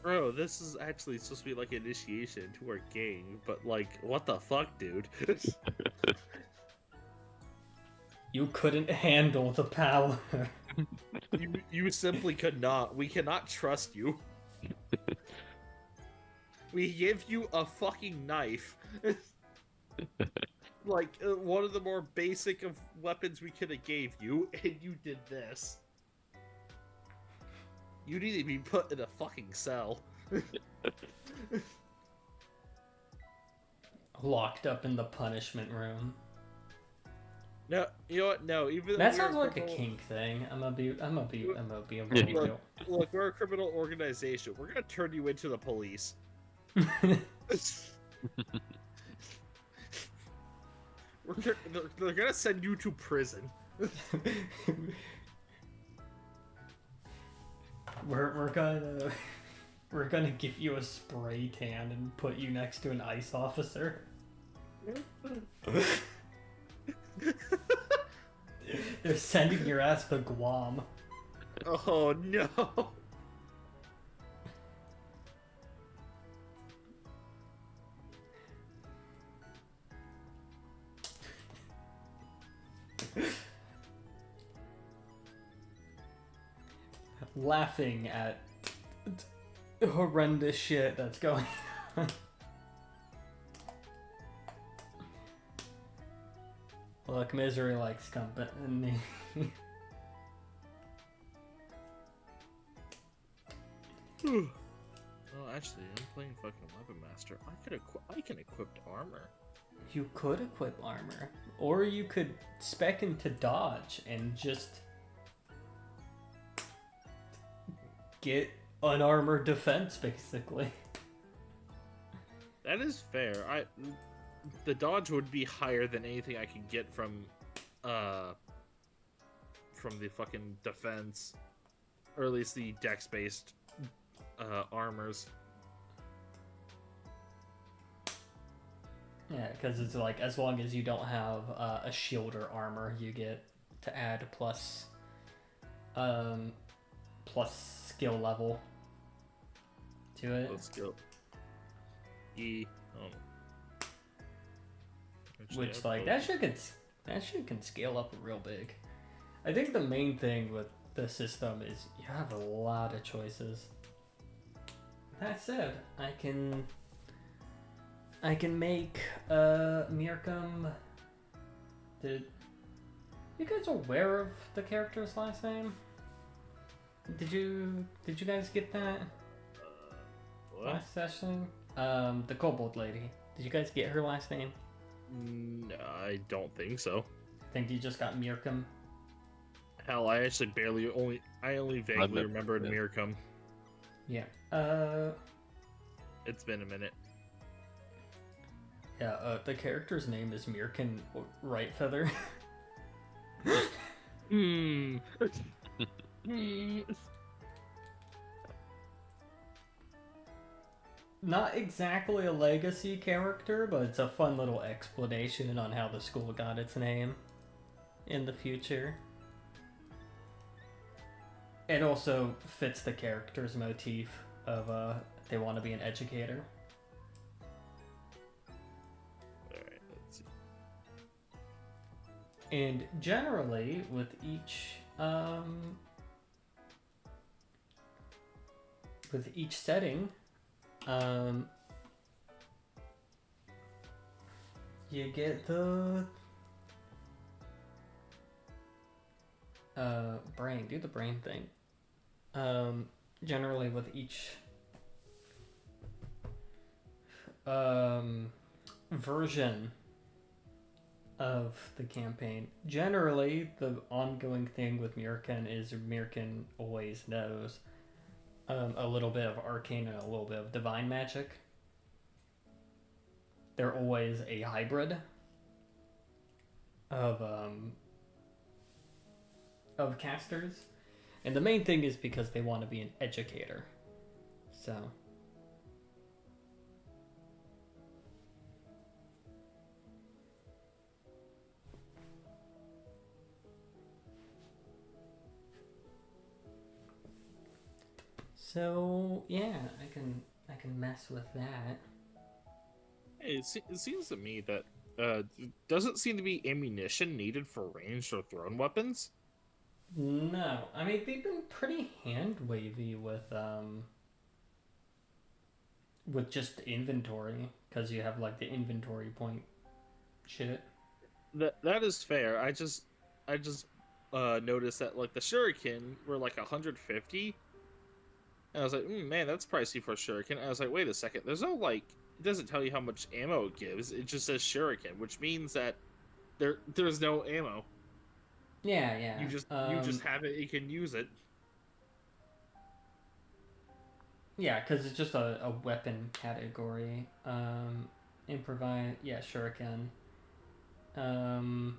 Bro, this is actually supposed to be like initiation into our gang, but like, what the fuck, dude? you couldn't handle the power. you simply could not. We cannot trust you. We give you a fucking knife. Like, one of the more basic of weapons we could have gave you, and you did this. You need to be put in a fucking cell. Locked up in the punishment room. No, you know what? No, even though That we're sounds like a criminal- kink thing. I'm gonna be Yeah. real. Look, we're a criminal organization. We're gonna turn you into the police. They're gonna send you to prison. we're gonna give you a spray tan and put you next to an ICE officer. They're sending your ass to Guam. Oh no! Laughing at horrendous shit that's going on. Look, misery likes company. Oh, actually, I'm playing fucking Weapon Master. I can equip armor. You could equip armor, or you could spec into dodge and just get unarmored defense, basically. That is fair. The dodge would be higher than anything I could get from the fucking defense, or at least the dex-based armors. Yeah, because it's like, as long as you don't have a shield or armor, you get to add plus skill level to it. Let's go. Which, like, that shit can scale up real big. I think the main thing with the system is you have a lot of choices. That said, I can make Mirkam. Did you guys aware of the character's last name? Did you guys get that What? last session? The kobold lady. Did you guys get her last name? No, I don't think so. I think you just got Mirkam. Hell, I actually I only vaguely never- remembered yeah. Mircom. Yeah. It's been a minute. Yeah, the character's name is Mirkan Rightfeather. Hmm. Not exactly a legacy character, but it's a fun little explanation on how the school got its name in the future. It also fits the character's motif of they want to be an educator. Alright, let's see. And generally, with each setting, you get the brain. Do the brain thing. Generally, with each version of the campaign, generally the ongoing thing with Mirkan is Mirkan always knows a little bit of arcane and a little bit of divine magic. They're always a hybrid of casters, and the main thing is because they want to be an educator. So So yeah, I can mess with that. It seems to me that doesn't seem to be ammunition needed for ranged or thrown weapons. No, I mean they've been pretty hand wavy with just inventory because you have like the inventory point shit. That is fair. I just noticed that like the shuriken were like 150, and I was like, man, that's pricey for a shuriken. And I was like, wait a second, there's no like, it doesn't tell you how much ammo it gives. It just says shuriken, which means that there's no ammo. Yeah, yeah. You just have it. You can use it. Yeah, because it's just a weapon category. Improvise. Yeah, shuriken. Um,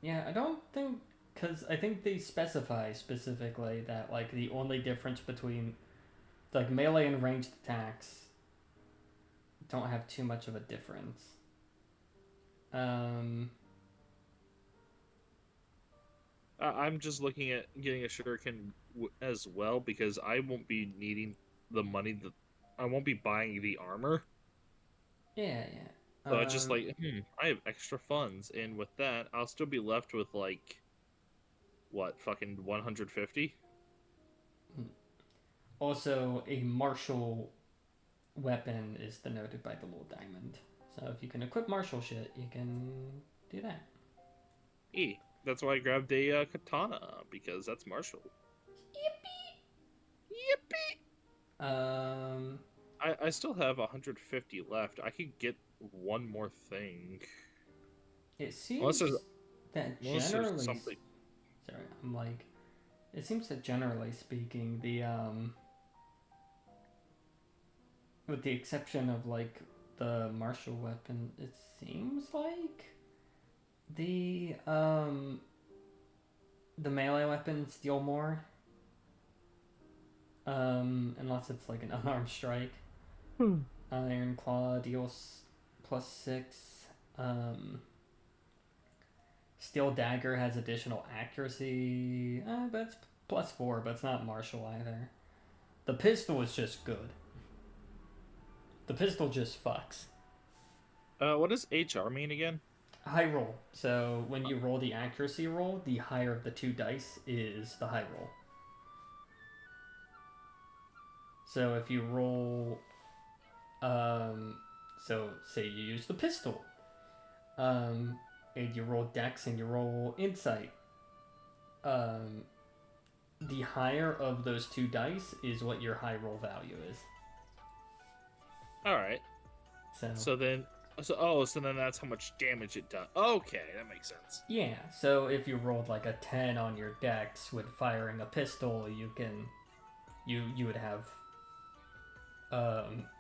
yeah, I don't think because I think they specify specifically that like the only difference between like melee and ranged attacks don't have too much of a difference. Um, I'm just looking at getting a shuriken as well because I won't be needing the money that I won't be buying the armor. yeah, yeah. So it's just like, I have extra funds, and with that, I'll still be left with like, what, fucking 150? Also, a martial weapon is denoted by the little diamond. So if you can equip martial shit, you can do that. That's why I grabbed a katana, because that's martial. Yippee! Um, I still have 150 left. I could get one more thing. it Unless seems there's, that unless there's generally. something. Sorry, I'm like. It seems that generally speaking, with the exception of like the martial weapon, it seems like the melee weapons deal more. Unless it's like an unarmed strike. Iron Claw deals +6. Steel Dagger has additional accuracy, but it's +4, but it's not martial either. The pistol is just good. The pistol just fucks. What does HR mean again? High roll. So when you roll the accuracy roll, the higher of the two dice is the high roll. So if you roll, so say you use the pistol, and you roll Dex and you roll Insight, the higher of those two dice is what your high roll value is. Alright. So then that's how much damage it does. Okay, that makes sense. Yeah, so if you rolled like a 10 on your Dex with firing a pistol, you would have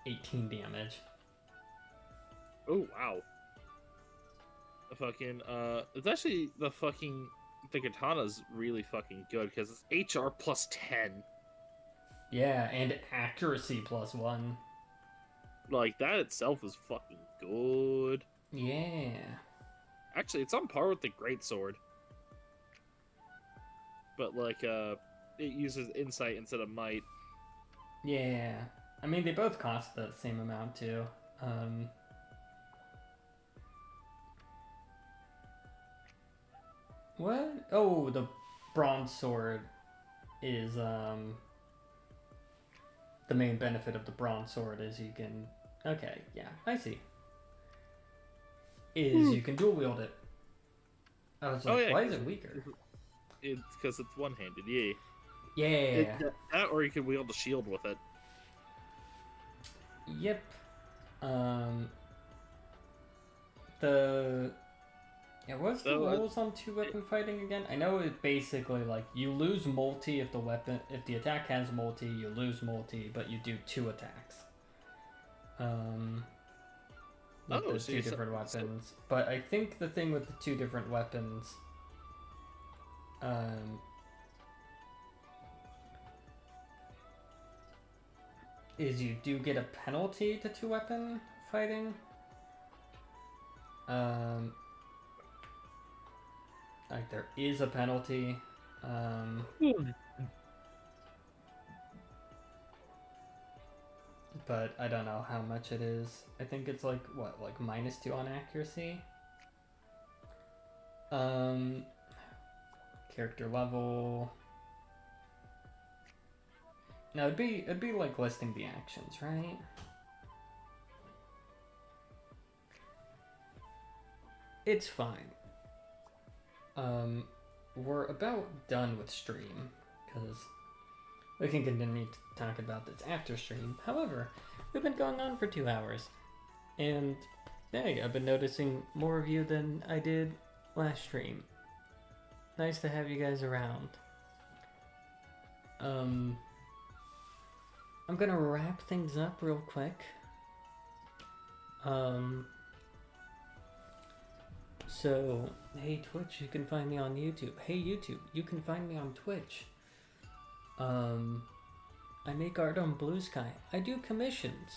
18 damage. Oh wow. It's actually the katana's really fucking good because it's HR +10. Yeah, and accuracy +1. Like that itself is fucking good. Yeah. Actually, it's on par with the greatsword. But like it uses insight instead of might. Yeah. I mean, they both cost the same amount too. What? Oh, the bronze sword is the main benefit of the bronze sword is you can. Okay, yeah, I see. Is you can dual wield it. I was like, why is it weaker? It's because it's one-handed. Yeah. Yeah. That or you can wield a shield with it. Yep. What's the rules on two weapon fighting again? I know it basically like you lose multi if the attack has multi, you lose multi, but you do 2 attacks. With the two different weapons. But I think the thing with the 2 different weapons, is you do get a penalty to 2 weapon fighting. Like there is a penalty. but I don't know how much it is. I think it's like, what, like -2 on accuracy? Character level. No, it'd be like listing the actions, right? It's fine. We're about done with stream, because we can continue to talk about this after stream. However, we've been going on for 2 hours, and hey, I've been noticing more of you than I did last stream. Nice to have you guys around. I'm gonna wrap things up real quick. So, hey Twitch, you can find me on YouTube. Hey YouTube, you can find me on Twitch. I make art on Blue Sky. I do commissions.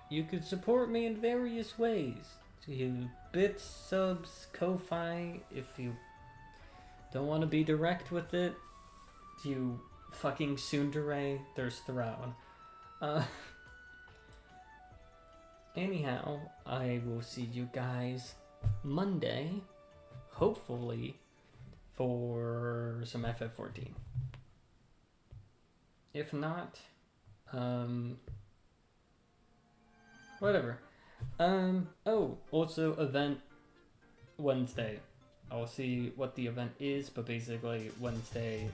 You could support me in various ways. To bits, subs, Ko-Fi, if you don't want to be direct with it. You fucking tsundere, there's Throne. Anyhow, I will see you guys Monday, hopefully, for some FF14. If not, whatever. Oh, also event Wednesday. I'll see what the event is, but basically Wednesday,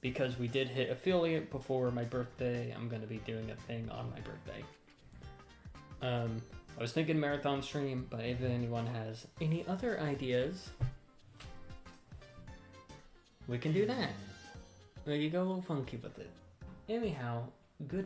because we did hit affiliate before my birthday, I'm gonna be doing a thing on my birthday. I was thinking marathon stream, but if anyone has any other ideas, we can do that. We can go a little funky with it. Anyhow, good